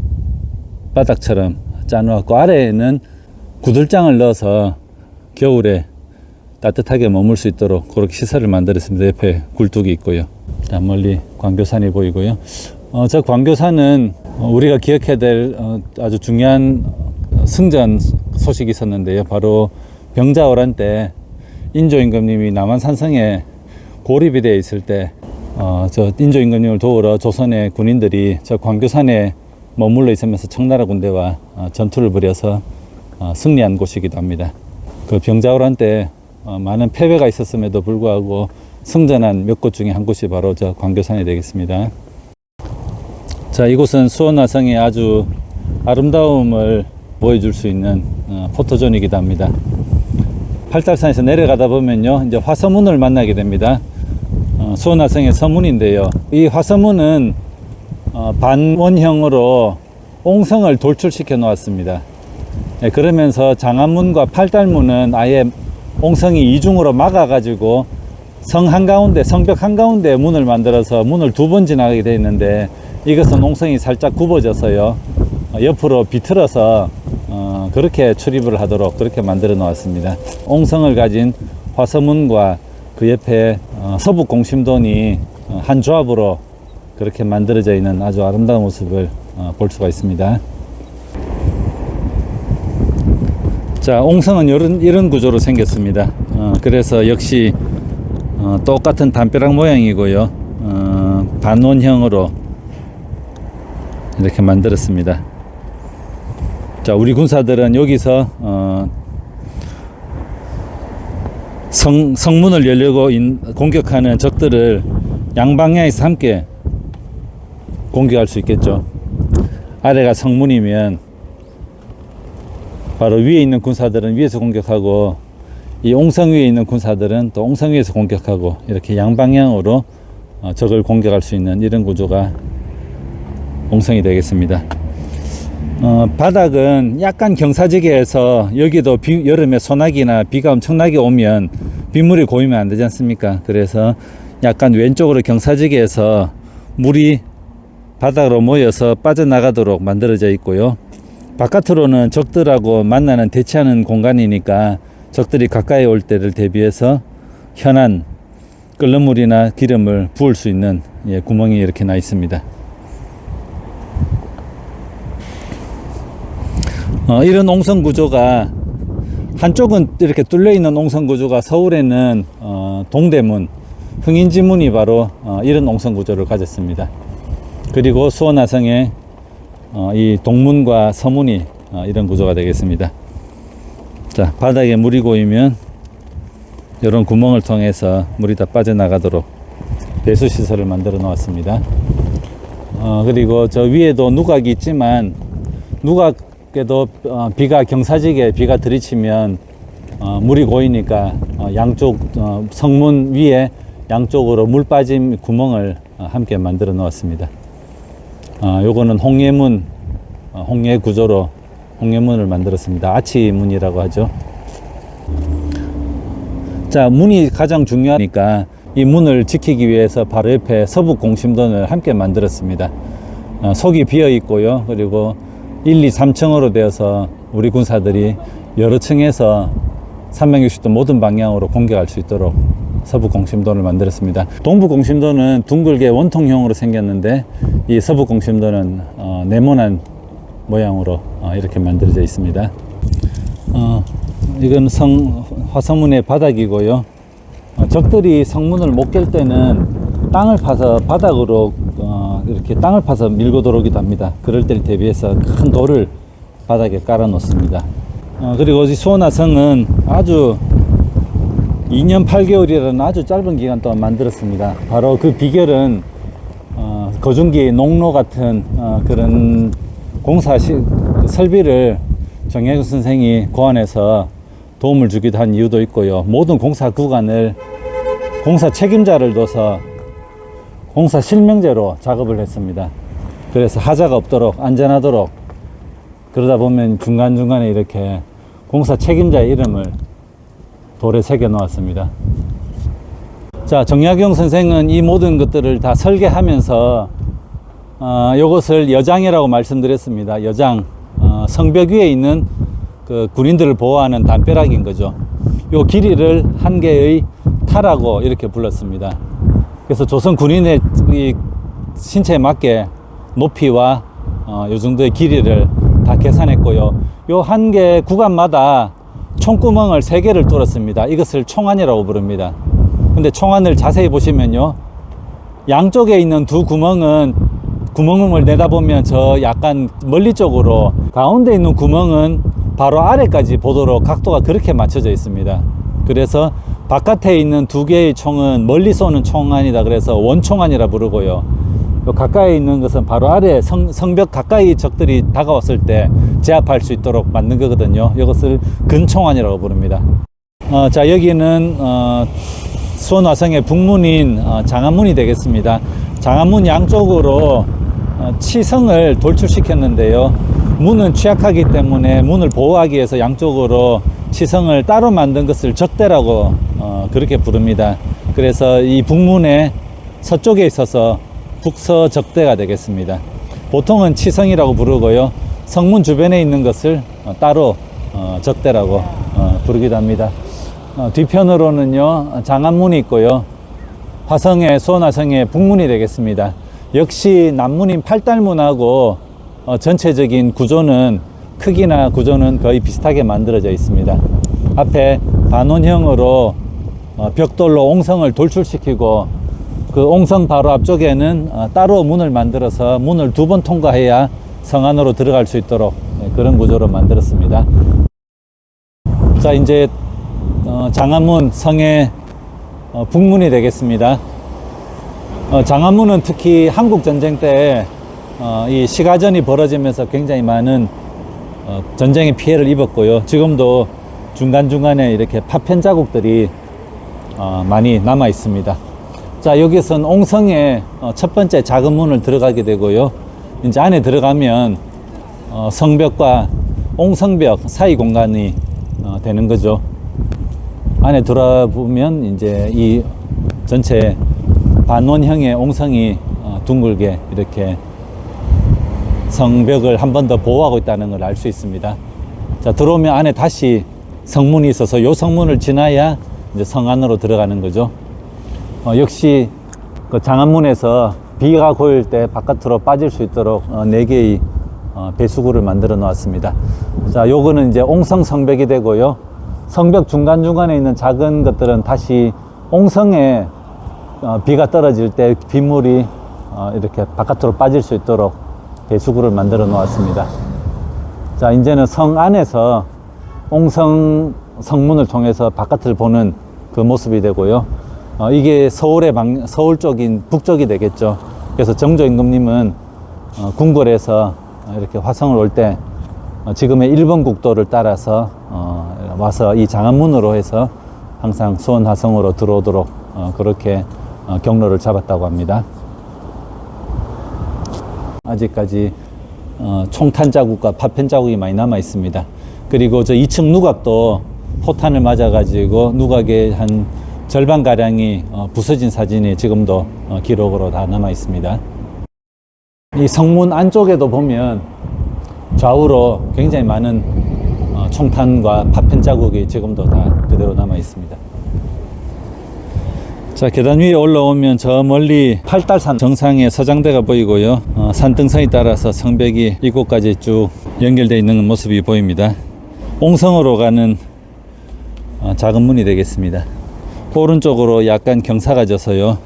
바닥처럼 짜놓았고 아래에는 구들장을 넣어서 겨울에 따뜻하게 머물 수 있도록 그렇게 시설을 만들었습니다. 옆에 굴뚝이 있고요. 자, 멀리 광교산이 보이고요. 저 광교산은 우리가 기억해야 될 아주 중요한 승전 소식이 있었는데요. 바로 병자호란 때 인조임금님이 남한산성에 고립이 되어 있을 때 저 인조임금님을 도우러 조선의 군인들이 저 광교산에 머물러 있으면서 청나라 군대와 전투를 벌여서 승리한 곳이기도 합니다. 그 병자호란 때 많은 패배가 있었음에도 불구하고 승전한 몇 곳 중에 한 곳이 바로 저 광교산이 되겠습니다. 자, 이곳은 수원화성의 아주 아름다움을 보여줄 수 있는 포토존이기도 합니다. 팔달산에서 내려가다 보면요, 이제 화서문을 만나게 됩니다. 수원화성의 서문인데요. 이 화서문은 반원형으로 옹성을 돌출시켜 놓았습니다. 네, 그러면서 장안문과 팔달문은 아예 옹성이 이중으로 막아가지고 성벽 한가운데 문을 만들어서 문을 두 번 지나가게 되어 있는데, 이것은 옹성이 살짝 굽어져서요, 옆으로 비틀어서 그렇게 출입을 하도록 그렇게 만들어 놓았습니다. 옹성을 가진 화서문과 그 옆에 서북 공심돈이 한 조합으로 그렇게 만들어져 있는 아주 아름다운 모습을 볼 수가 있습니다. 자, 옹성은 이런 구조로 생겼습니다. 그래서 역시 똑같은 담벼락 모양이고요. 반원형으로 이렇게 만들었습니다. 자, 우리 군사들은 여기서 성문을 열려고 공격하는 적들을 양방향에서 함께 공격할 수 있겠죠. 아래가 성문이면 바로 위에 있는 군사들은 위에서 공격하고, 이 옹성 위에 있는 군사들은 또 옹성 위에서 공격하고, 이렇게 양방향으로 적을 공격할 수 있는 이런 구조가 옹성이 되겠습니다. 바닥은 약간 경사지게 해서, 여기도 여름에 소나기나 비가 엄청나게 오면 빗물이 고이면 안 되지 않습니까? 그래서 약간 왼쪽으로 경사지게 해서 물이 바닥으로 모여서 빠져나가도록 만들어져 있고요. 바깥으로는 적들하고 만나는 대치하는 공간이니까 적들이 가까이 올 때를 대비해서 현한 끓는 물이나 기름을 부을 수 있는 구멍이 이렇게 나 있습니다. 이런 옹성 구조가, 한쪽은 이렇게 뚫려 있는 옹성 구조가 서울에는 동대문, 흥인지문이 바로 이런 옹성 구조를 가졌습니다. 그리고 수원화성에 이 동문과 서문이 이런 구조가 되겠습니다. 자, 바닥에 물이 고이면 이런 구멍을 통해서 물이 다 빠져나가도록 배수 시설을 만들어 놓았습니다. 그리고 저 위에도 누각이 있지만, 누각에도 비가 경사지게 비가 들이치면 물이 고이니까 양쪽 성문 위에 양쪽으로 물 빠짐 구멍을 함께 만들어 놓았습니다. 요거는 홍예문, 홍예 구조로 홍예문을 만들었습니다. 아치문이라고 하죠. 자, 문이 가장 중요하니까 이 문을 지키기 위해서 바로 옆에 서북 공심돈을 함께 만들었습니다. 속이 비어 있고요. 그리고 1, 2, 3층으로 되어서 우리 군사들이 여러 층에서 360도 모든 방향으로 공격할 수 있도록 서북 공심돈을 만들었습니다. 동북 공심돈은 둥글게 원통형으로 생겼는데, 이 서북 공심돈은 네모난 모양으로 이렇게 만들어져 있습니다. 이건 화성문의 바닥이고요. 적들이 성문을 못 깰 때는 땅을 파서 바닥으로 이렇게 땅을 파서 밀고 들어오기도 합니다. 그럴 때를 대비해서 큰 돌을 바닥에 깔아 놓습니다. 그리고 이 수원화성은 아주 2년 8개월이라는 아주 짧은 기간 동안 만들었습니다. 바로 그 비결은 거중기 농로 같은 그런 공사 설비를 정혜교 선생이 고안해서 도움을 주기도 한 이유도 있고요. 모든 공사 구간을 공사 책임자를 둬서 공사 실명제로 작업을 했습니다. 그래서 하자가 없도록 안전하도록, 그러다 보면 중간중간에 이렇게 공사 책임자의 이름을 돌에 새겨 놓았습니다. 자, 정약용 선생은 이 모든 것들을 다 설계하면서 이것을 여장이라고 말씀드렸습니다. 여장, 성벽 위에 있는 그 군인들을 보호하는 담벼락인 거죠. 요 길이를 한 개의 타라고 이렇게 불렀습니다. 그래서 조선 군인의 이 신체에 맞게 높이와 요 정도의 길이를 다 계산했고요. 요 한 개 구간마다 총구멍을 3개를 뚫었습니다. 이것을 총안이라고 부릅니다. 근데 총안을 자세히 보시면요, 양쪽에 있는 두 구멍은 구멍을 내다보면 저 약간 멀리 쪽으로, 가운데 있는 구멍은 바로 아래까지 보도록 각도가 그렇게 맞춰져 있습니다. 그래서 바깥에 있는 2개의 총은 멀리 쏘는 총안이다 그래서 원총안이라 부르고요, 가까이 있는 것은 바로 아래 성벽 가까이 적들이 다가왔을 때 제압할 수 있도록 만든 거거든요. 이것을 근총안이라고 부릅니다. 자, 여기는 수원화성의 북문인 장안문이 되겠습니다. 장안문 양쪽으로 치성을 돌출시켰는데요, 문은 취약하기 때문에 문을 보호하기 위해서 양쪽으로 치성을 따로 만든 것을 적대라고 그렇게 부릅니다. 그래서 이 북문의 서쪽에 있어서 북서적대가 되겠습니다. 보통은 치성이라고 부르고요, 성문 주변에 있는 것을 따로 적대라고 부르기도 합니다. 뒤편으로는요, 장안문이 있고요, 수원화성의 북문이 되겠습니다. 역시 남문인 팔달문하고 전체적인 구조는 크기나 구조는 거의 비슷하게 만들어져 있습니다. 앞에 반원형으로 벽돌로 옹성을 돌출시키고 그 옹성 바로 앞쪽에는 따로 문을 만들어서 문을 2번 통과해야 성 안으로 들어갈 수 있도록 그런 구조로 만들었습니다. 자, 이제 장안문 성의 북문이 되겠습니다. 장안문은 특히 한국전쟁 때 이 시가전이 벌어지면서 굉장히 많은 전쟁의 피해를 입었고요. 지금도 중간중간에 이렇게 파편 자국들이 많이 남아 있습니다. 자, 여기서는 옹성의 첫 번째 작은 문을 들어가게 되고요. 이제 안에 들어가면 성벽과 옹성벽 사이 공간이 되는 거죠. 안에 들어보면 이제 이 전체 반원형의 옹성이 둥글게 이렇게 성벽을 한 번 더 보호하고 있다는 걸 알 수 있습니다. 자, 들어오면 안에 다시 성문이 있어서 이 성문을 지나야 이제 성 안으로 들어가는 거죠. 역시 그 장안문에서 비가 고일 때 바깥으로 빠질 수 있도록 4개의 배수구를 만들어 놓았습니다. 자, 요거는 이제 옹성 성벽이 되고요. 성벽 중간중간에 있는 작은 것들은 다시 옹성에 비가 떨어질 때 빗물이 이렇게 바깥으로 빠질 수 있도록 배수구를 만들어 놓았습니다. 자, 이제는 성 안에서 옹성 성문을 통해서 바깥을 보는 그 모습이 되고요. 이게 서울 쪽인 북쪽이 되겠죠. 그래서 정조 임금님은 궁궐에서 이렇게 화성을 올 때 지금의 1번 국도를 따라서 와서 이 장안문으로 해서 항상 수원 화성으로 들어오도록 그렇게 경로를 잡았다고 합니다. 아직까지 총탄 자국과 파편 자국이 많이 남아 있습니다. 그리고 저 2층 누각도 포탄을 맞아 가지고 누각의 한 절반가량이 부서진 사진이 지금도 기록으로 다 남아 있습니다. 이 성문 안쪽에도 보면 좌우로 굉장히 많은 총탄과 파편 자국이 지금도 다 그대로 남아 있습니다. 자, 계단 위에 올라오면 저 멀리 팔달산 정상에 서장대가 보이고요. 산등성에 따라서 성벽이 이곳까지 쭉 연결되어 있는 모습이 보입니다. 옹성으로 가는 작은 문이 되겠습니다. 오른쪽으로 약간 경사가 져서요.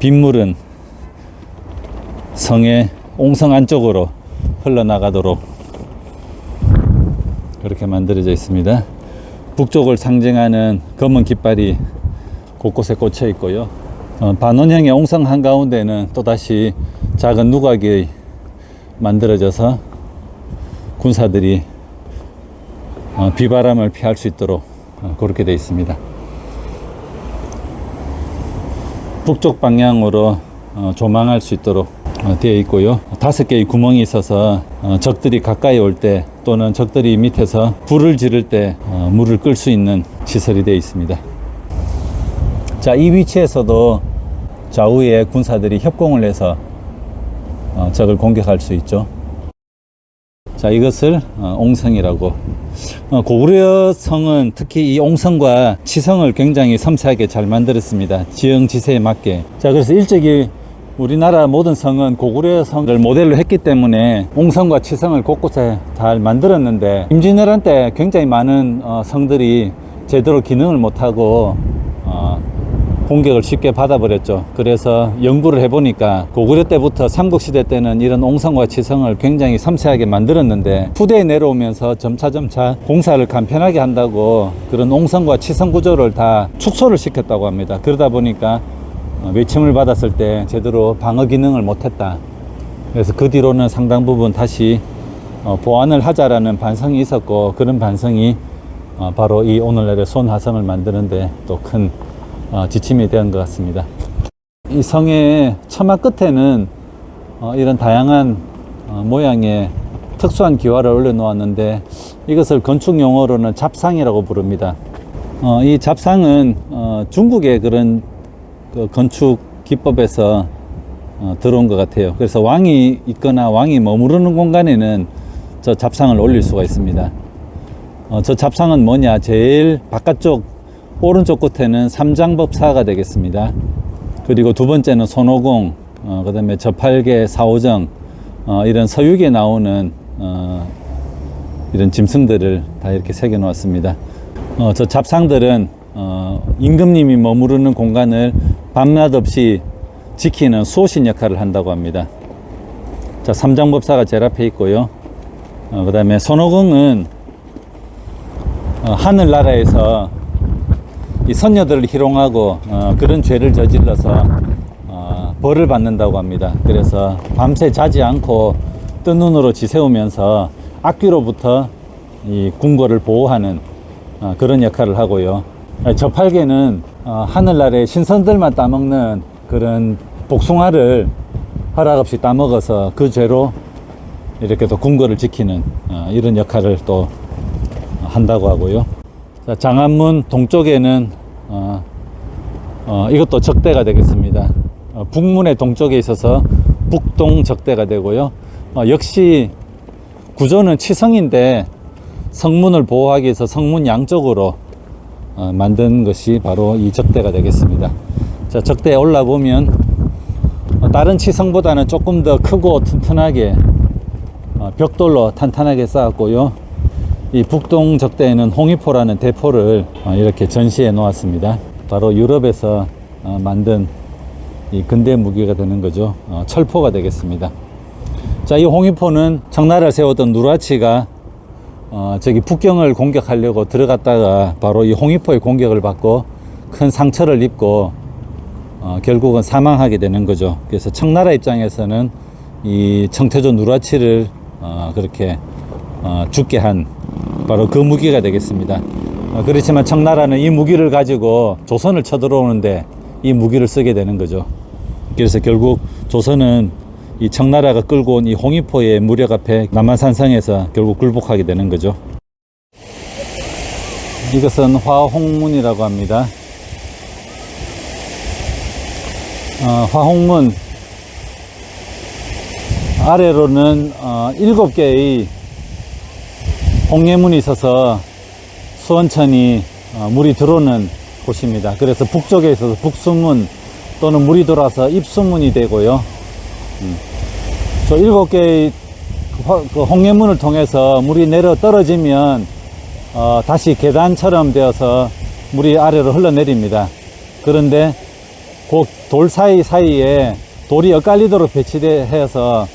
빗물은 성의 옹성 안쪽으로 흘러나가도록 그렇게 만들어져 있습니다. 북쪽을 상징하는 검은 깃발이 곳곳에 꽂혀 있고요. 반원형의 옹성 한가운데는 또다시 작은 누각이 만들어져서 군사들이 비바람을 피할 수 있도록 그렇게 되어 있습니다. 북쪽 방향으로 조망할 수 있도록 되어 있고요. 5개의 구멍이 있어서 적들이 가까이 올 때 또는 적들이 밑에서 불을 지를 때 물을 끌 수 있는 시설이 되어 있습니다. 자, 이 위치에서도 좌우에 군사들이 협공을 해서 적을 공격할 수 있죠. 자, 이것을 옹성이라고. 고구려 성은 특히 이 옹성과 치성을 굉장히 섬세하게 잘 만들었습니다. 지형 지세에 맞게. 자, 그래서 일찍이 우리나라 모든 성은 고구려 성을 모델로 했기 때문에 옹성과 치성을 곳곳에 잘 만들었는데 임진왜란 때 굉장히 많은 성들이 제대로 기능을 못하고 공격을 쉽게 받아버렸죠. 그래서 연구를 해보니까 고구려 때부터 삼국시대 때는 이런 옹성과 치성을 굉장히 섬세하게 만들었는데 후대에 내려오면서 점차 공사를 간편하게 한다고 그런 옹성과 치성 구조를 다 축소를 시켰다고 합니다. 그러다 보니까 외침을 받았을 때 제대로 방어 기능을 못했다. 그래서 그 뒤로는 상당 부분 다시 보완을 하자라는 반성이 있었고, 그런 반성이 바로 이 오늘날의 수원화성을 만드는데 또 큰 지침이 된 것 같습니다. 이 성의 처마 끝에는 이런 다양한 모양의 특수한 기와를 올려놓았는데 이것을 건축 용어로는 잡상이라고 부릅니다. 이 잡상은 중국의 그런 그 건축 기법에서 들어온 것 같아요. 그래서 왕이 있거나 왕이 머무르는 공간에는 저 잡상을 올릴 수가 있습니다. 저 잡상은 뭐냐, 제일 바깥쪽 오른쪽 끝에는 삼장법사가 되겠습니다. 그리고 두 번째는 손오공, 그 다음에 저팔계, 사오정, 이런 서유기에 나오는 이런 짐승들을 다 이렇게 새겨 놓았습니다. 저 잡상들은 임금님이 머무르는 공간을 밤낮 없이 지키는 수호신 역할을 한다고 합니다. 자, 삼장법사가 제일 앞에 있고요. 그 다음에 손오공은 하늘나라에서 이 선녀들을 희롱하고 그런 죄를 저질러서 벌을 받는다고 합니다. 그래서 밤새 자지 않고 뜬 눈으로 지새우면서 악귀로부터 이 궁궐을 보호하는 그런 역할을 하고요. 저팔계는 하늘나라의 신선들만 따먹는 그런 복숭아를 허락 없이 따먹어서 그 죄로 이렇게 또 궁궐을 지키는 이런 역할을 또 한다고 하고요. 자, 장안문 동쪽에는 이것도 적대가 되겠습니다. 북문의 동쪽에 있어서 북동 적대가 되고요. 역시 구조는 치성인데 성문을 보호하기 위해서 성문 양쪽으로 만든 것이 바로 이 적대가 되겠습니다. 자, 적대에 올라보면 다른 치성보다는 조금 더 크고 튼튼하게 벽돌로 탄탄하게 쌓았고요. 이 북동 적대에는 홍위포라는 대포를 이렇게 전시해 놓았습니다. 바로 유럽에서 만든 이 근대 무기가 되는 거죠. 철포가 되겠습니다. 자, 이 홍위포는 청나라를 세웠던 누라치가 저기 북경을 공격하려고 들어갔다가 바로 이 홍위포의 공격을 받고 큰 상처를 입고 결국은 사망하게 되는 거죠. 그래서 청나라 입장에서는 이 청태조 누라치를 그렇게 죽게 한 바로 그 무기가 되겠습니다. 그렇지만 청나라는 이 무기를 가지고 조선을 쳐들어오는데 이 무기를 쓰게 되는 거죠. 그래서 결국 조선은 이 청나라가 끌고 온 이 홍위포의 무력 앞에 남한산성에서 결국 굴복하게 되는 거죠. 이것은 화홍문이라고 합니다. 화홍문 아래로는 7개의 홍예문이 있어서 수원천이 물이 들어오는 곳입니다. 그래서 북쪽에 있어서 북수문 또는 물이 돌아서 입수문이 되고요. 저 7개의 그 홍예문을 통해서 물이 내려 떨어지면 다시 계단처럼 되어서 물이 아래로 흘러내립니다. 그런데 그 돌 사이에 돌이 엇갈리도록 배치되어서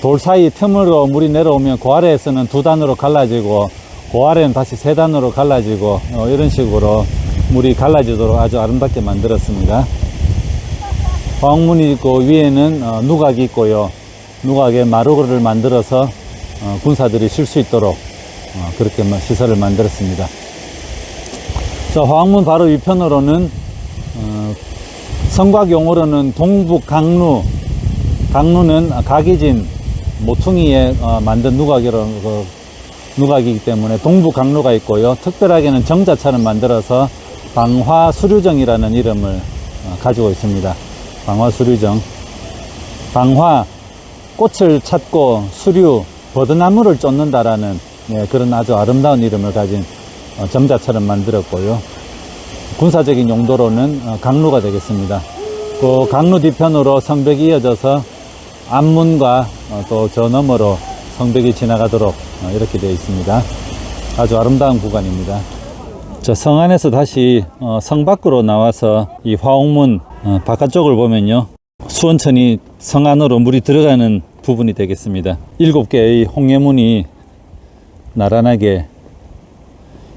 돌 사이 틈으로 물이 내려오면 그 아래에서는 2단으로 갈라지고 그 아래는 다시 3단으로 갈라지고 이런 식으로 물이 갈라지도록 아주 아름답게 만들었습니다. 화홍문이 있고 위에는 누각이 있고요. 누각에 마루를 만들어서 군사들이 쉴 수 있도록 그렇게 시설을 만들었습니다. 자, 화홍문 바로 위편으로는 성곽 용어로는 동북 강루, 강루는 각이진 모퉁이에 만든 누각이기 때문에 동북 강루가 있고요. 특별하게는 정자처럼 만들어서 방화수류정이라는 이름을 가지고 있습니다. 방화수류정. 방화, 꽃을 찾고 수류, 버드나무를 쫓는다라는 그런 아주 아름다운 이름을 가진 정자처럼 만들었고요. 군사적인 용도로는 강루가 되겠습니다. 그 강루 뒤편으로 성벽이 이어져서 앞문과 또 저 너머로 성벽이 지나가도록 이렇게 되어 있습니다. 아주 아름다운 구간입니다. 자, 성 안에서 다시 성 밖으로 나와서 이 화홍문 바깥쪽을 보면요, 수원천이 성 안으로 물이 들어가는 부분이 되겠습니다. 7개의 홍예문이 나란하게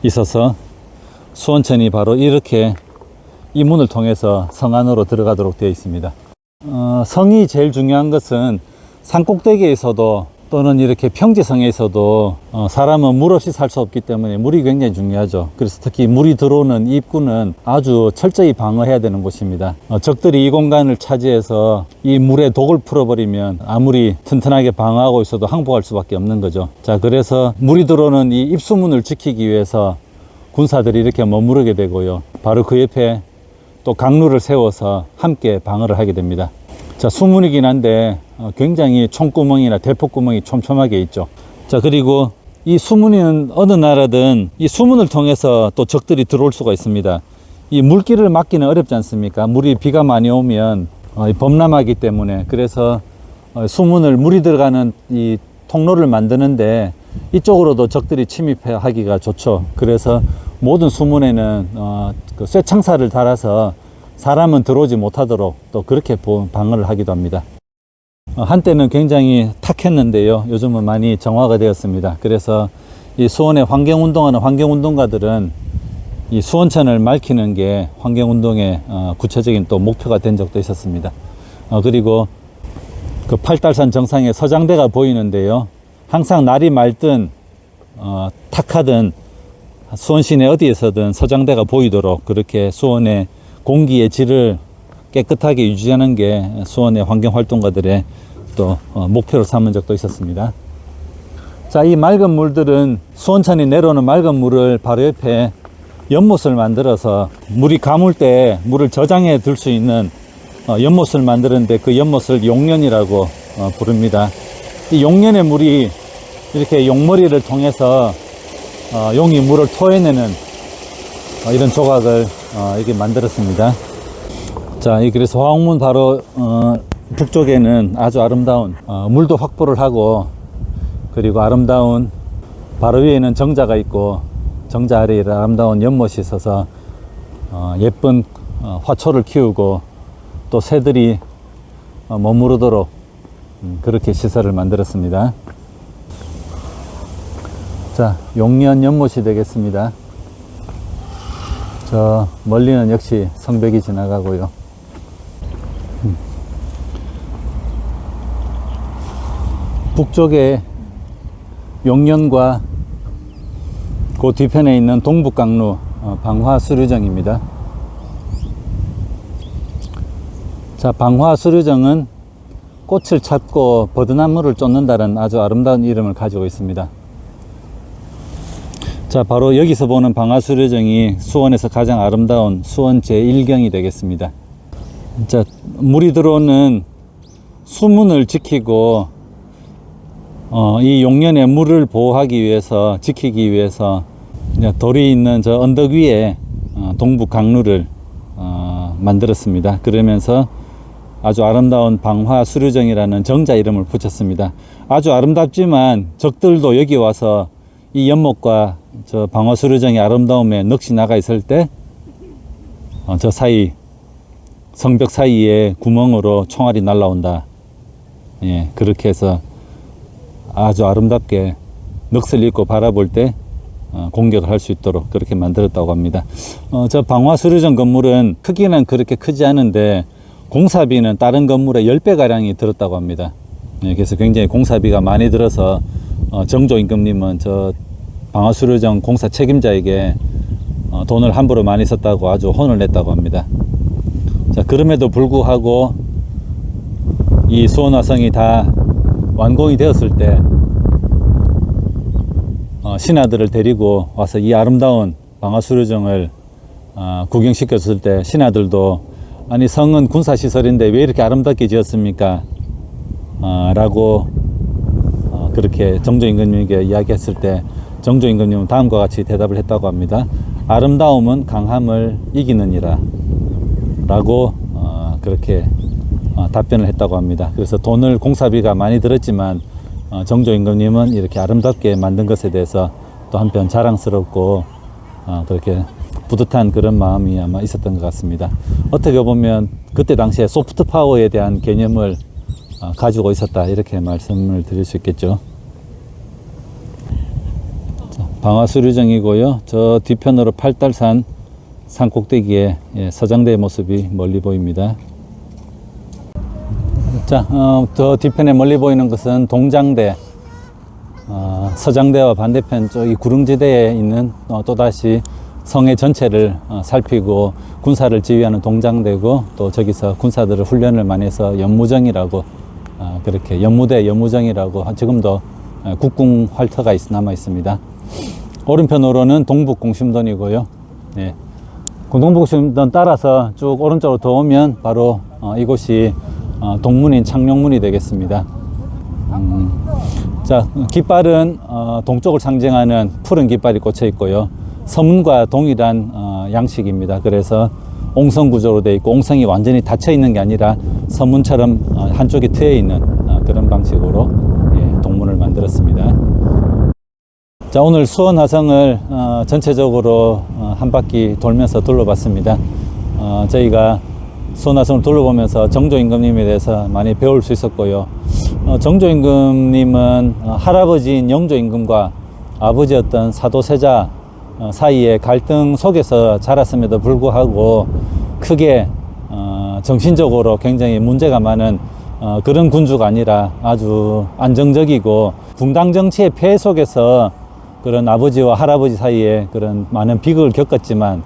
있어서 수원천이 바로 이렇게 이 문을 통해서 성 안으로 들어가도록 되어 있습니다. 성이 제일 중요한 것은 산꼭대기에서도 또는 이렇게 평지성에서도 사람은 물 없이 살 수 없기 때문에 물이 굉장히 중요하죠. 그래서 특히 물이 들어오는 입구는 아주 철저히 방어해야 되는 곳입니다. 적들이 이 공간을 차지해서 이 물에 독을 풀어버리면 아무리 튼튼하게 방어하고 있어도 항복할 수밖에 없는 거죠. 자, 그래서 물이 들어오는 이 입수문을 지키기 위해서 군사들이 이렇게 머무르게 되고요. 바로 그 옆에 또 강루를 세워서 함께 방어를 하게 됩니다. 자, 수문이긴 한데 굉장히 총구멍이나 대포구멍이 촘촘하게 있죠. 자, 그리고 이 수문은 어느 나라든 이 수문을 통해서 또 적들이 들어올 수가 있습니다. 이 물길을 막기는 어렵지 않습니까? 비가 많이 오면 범람하기 때문에. 그래서 수문을 물이 들어가는 이 통로를 만드는데 이쪽으로도 적들이 침입하기가 좋죠. 그래서 모든 수문에는 그 쇠창살을 달아서 사람은 들어오지 못하도록 또 그렇게 방어를 하기도 합니다. 한때는 굉장히 탁했는데요. 요즘은 많이 정화가 되었습니다. 그래서 이 수원에 환경운동하는 환경운동가들은 이 수원천을 맑히는 게 환경운동의 구체적인 또 목표가 된 적도 있었습니다. 그리고 그 팔달산 정상에 서장대가 보이는데요. 항상 날이 맑든 탁하든 수원 시내 어디에서든 서장대가 보이도록 그렇게 수원의 공기의 질을 깨끗하게 유지하는 게 수원의 환경활동가들의 또 목표로 삼은 적도 있었습니다. 자, 이 맑은 물들은 수원천이 내려오는 맑은 물을 바로 옆에 연못을 만들어서 물이 가물 때 물을 저장해 둘 수 있는 연못을 만드는데 그 연못을 용련이라고 부릅니다. 이 용련의 물이 이렇게 용머리를 통해서 용이 물을 토해내는 이런 조각을 이렇게 만들었습니다. 자, 그래서 화옥문 바로 북쪽에는 아주 아름다운 물도 확보를 하고, 그리고 아름다운 바로 위에는 정자가 있고 정자 아래에 아름다운 연못이 있어서 예쁜 화초를 키우고 또 새들이 머무르도록 그렇게 시설을 만들었습니다. 자, 용련 연못이 되겠습니다. 저 멀리는 역시 성벽이 지나가고요. 북쪽에 용련과 그 뒤편에 있는 동북강루 방화수류정입니다. 자, 방화수류정은 꽃을 찾고 버드나무를 쫓는다는 아주 아름다운 이름을 가지고 있습니다. 자, 바로 여기서 보는 방화수류정이 수원에서 가장 아름다운 수원 제1경이 되겠습니다. 자, 물이 들어오는 수문을 지키고 이 용련의 물을 보호하기 위해서, 지키기 위해서 돌이 있는 저 언덕 위에 동북 강루를 만들었습니다. 그러면서 아주 아름다운 방화수류정이라는 정자 이름을 붙였습니다. 아주 아름답지만 적들도 여기 와서 이 연못과 저 방화수류정의 아름다움에 넋이 나가 있을 때 저 사이 성벽 사이에 구멍으로 총알이 날라온다. 예, 그렇게 해서 아주 아름답게 넋을 잃고 바라볼 때 공격을 할 수 있도록 그렇게 만들었다고 합니다. 저 방화수류정 건물은 크기는 그렇게 크지 않은데 공사비는 다른 건물의 10배 가량이 들었다고 합니다. 예, 그래서 굉장히 공사비가 많이 들어서 정조 임금님은 저 방화수류정 공사 책임자에게 돈을 함부로 많이 썼다고 아주 혼을 냈다고 합니다. 자, 그럼에도 불구하고 이 수원화성이 다 완공이 되었을 때 신하들을 데리고 와서 이 아름다운 방화수류정을 구경시켰을 때 신하들도 아니 성은 군사시설인데 왜 이렇게 아름답게 지었습니까? 라고 그렇게 정조 임금님에게 이야기했을 때 정조 임금님은 다음과 같이 대답을 했다고 합니다. 아름다움은 강함을 이기느니라 라고 그렇게 답변을 했다고 합니다. 그래서 돈을 공사비가 많이 들었지만 정조 임금님은 이렇게 아름답게 만든 것에 대해서 또 한편 자랑스럽고 그렇게 뿌듯한 그런 마음이 아마 있었던 것 같습니다. 어떻게 보면 그때 당시에 소프트 파워에 대한 개념을 가지고 있었다, 이렇게 말씀을 드릴 수 있겠죠. 방화수류정이고요. 저 뒤편으로 팔달산 산 꼭대기에 서장대의 모습이 멀리 보입니다. 자, 저 뒤편에 멀리 보이는 것은 동장대, 서장대와 반대편 저기 구릉지대에 있는 또다시 성의 전체를 살피고 군사를 지휘하는 동장대고, 또 저기서 군사들을 훈련을 많이 해서 연무정이라고 그렇게 연무대 연무정이라고 지금도 국궁 활터가 남아 있습니다. 오른편으로는 동북공심돈이고요. 네. 동북공심돈 따라서 쭉 오른쪽으로 더 오면 바로 이곳이 동문인 창룡문이 되겠습니다. 자, 깃발은 동쪽을 상징하는 푸른 깃발이 꽂혀 있고요. 서문과 동일한 양식입니다. 그래서 옹성 구조로 되어 있고, 옹성이 완전히 닫혀 있는 게 아니라 서문처럼 한쪽이 트여 있는 그런 방식으로 동문을 만들었습니다. 자, 오늘 수원 화성을 전체적으로 한 바퀴 돌면서 둘러봤습니다. 저희가 수원 화성을 둘러보면서 정조임금님에 대해서 많이 배울 수 있었고요. 정조임금님은 할아버지인 영조임금과 아버지였던 사도세자 사이의 갈등 속에서 자랐음에도 불구하고 크게 정신적으로 굉장히 문제가 많은 그런 군주가 아니라 아주 안정적이고 붕당 정치의 폐해 속에서 그런 아버지와 할아버지 사이에 그런 많은 비극을 겪었지만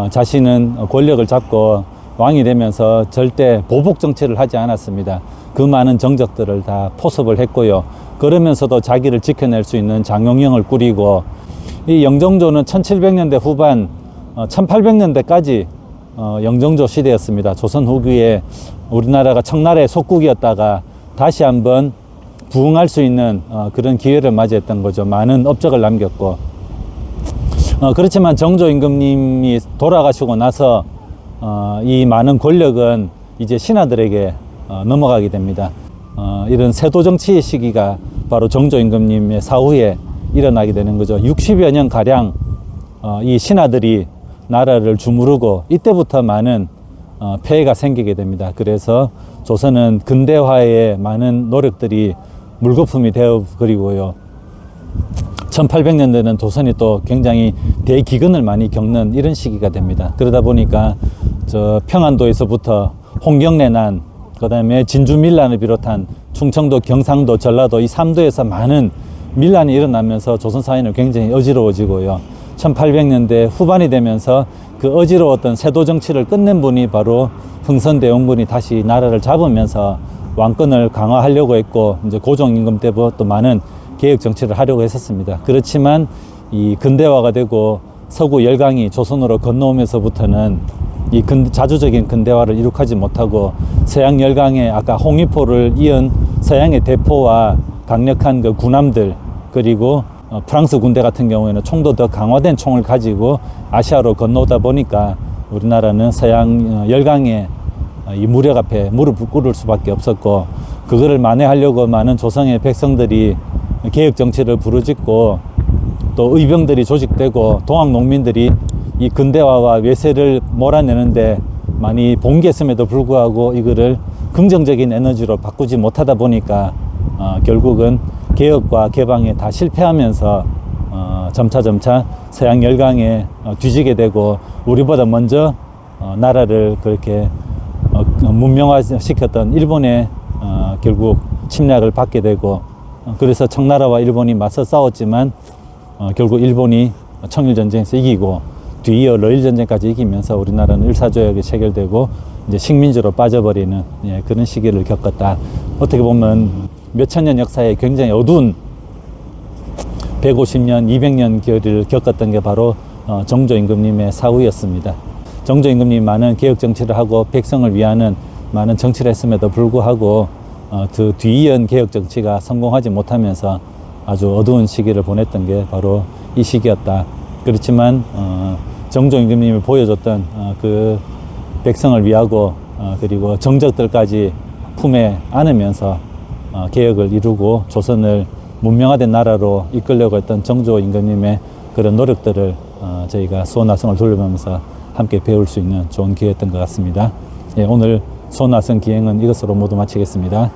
자신은 권력을 잡고 왕이 되면서 절대 보복 정치를 하지 않았습니다. 그 많은 정적들을 다 포섭을 했고요. 그러면서도 자기를 지켜낼 수 있는 장용영을 꾸리고, 이 영정조는 1700년대 후반 1800년대까지 영정조 시대였습니다. 조선 후기에 우리나라가 청나라의 속국이었다가 다시 한번 부흥할 수 있는 그런 기회를 맞이했던 거죠. 많은 업적을 남겼고, 그렇지만 정조임금님이 돌아가시고 나서 이 많은 권력은 이제 신하들에게 넘어가게 됩니다. 이런 세도정치의 시기가 바로 정조임금님의 사후에 일어나게 되는 거죠. 60여 년 가량 이 신하들이 나라를 주무르고 이때부터 많은 폐해가 생기게 됩니다. 그래서 조선은 근대화에 많은 노력들이 물거품이 되어 버리고요. 1800년대는 조선이 또 굉장히 대기근을 많이 겪는 이런 시기가 됩니다. 그러다 보니까 저 평안도에서부터 홍경래난, 그 다음에 진주밀란을 비롯한 충청도, 경상도, 전라도 이 3도에서 많은 밀란이 일어나면서 조선 사회는 굉장히 어지러워지고요. 1800년대 후반이 되면서 그 어지러웠던 세도 정치를 끝낸 분이 바로 흥선대원군이 다시 나라를 잡으면서 왕권을 강화하려고 했고, 이제 고종임금 때부터 또 많은 개혁 정치를 하려고 했었습니다. 그렇지만 이 근대화가 되고 서구 열강이 조선으로 건너오면서부터는 이 자주적인 근대화를 이룩하지 못하고 서양 열강의 아까 홍위포를 이은 서양의 대포와 강력한 그 군함들, 그리고 프랑스 군대 같은 경우에는 총도 더 강화된 총을 가지고 아시아로 건너오다 보니까 우리나라는 서양 열강의 이 무력 앞에 무릎을 꿇을 수밖에 없었고, 그거를 만회하려고 많은 조선의 백성들이 개혁 정치를 부르짖고 또 의병들이 조직되고 동학 농민들이 이 근대화와 외세를 몰아내는데 많이 봉기했음에도 불구하고 이거를 긍정적인 에너지로 바꾸지 못하다 보니까 결국은 개혁과 개방에 다 실패하면서 점차 서양 열강에 뒤지게 되고, 우리보다 먼저 나라를 그렇게 문명화시켰던 일본에 결국 침략을 받게 되고, 그래서 청나라와 일본이 맞서 싸웠지만 결국 일본이 청일전쟁에서 이기고 뒤이어 러일전쟁까지 이기면서 우리나라는 일사조약이 체결되고 이제 식민지로 빠져버리는 그런 시기를 겪었다. 어떻게 보면 몇천 년 역사에 굉장히 어두운 150년, 200년 결을 겪었던 게 바로 정조임금님의 사후였습니다. 정조임금님이 많은 개혁 정치를 하고 백성을 위하는 많은 정치를 했음에도 불구하고 그 뒤이은 개혁 정치가 성공하지 못하면서 아주 어두운 시기를 보냈던 게 바로 이 시기였다. 그렇지만 정조임금님이 보여줬던 그 백성을 위하고 그리고 정적들까지 품에 안으면서 개혁을 이루고 조선을 문명화된 나라로 이끌려고 했던 정조임금님의 그런 노력들을 저희가 수원화성을 돌려보면서 함께 배울 수 있는 좋은 기회였던 것 같습니다. 예, 오늘 수원화성 기행은 이것으로 모두 마치겠습니다.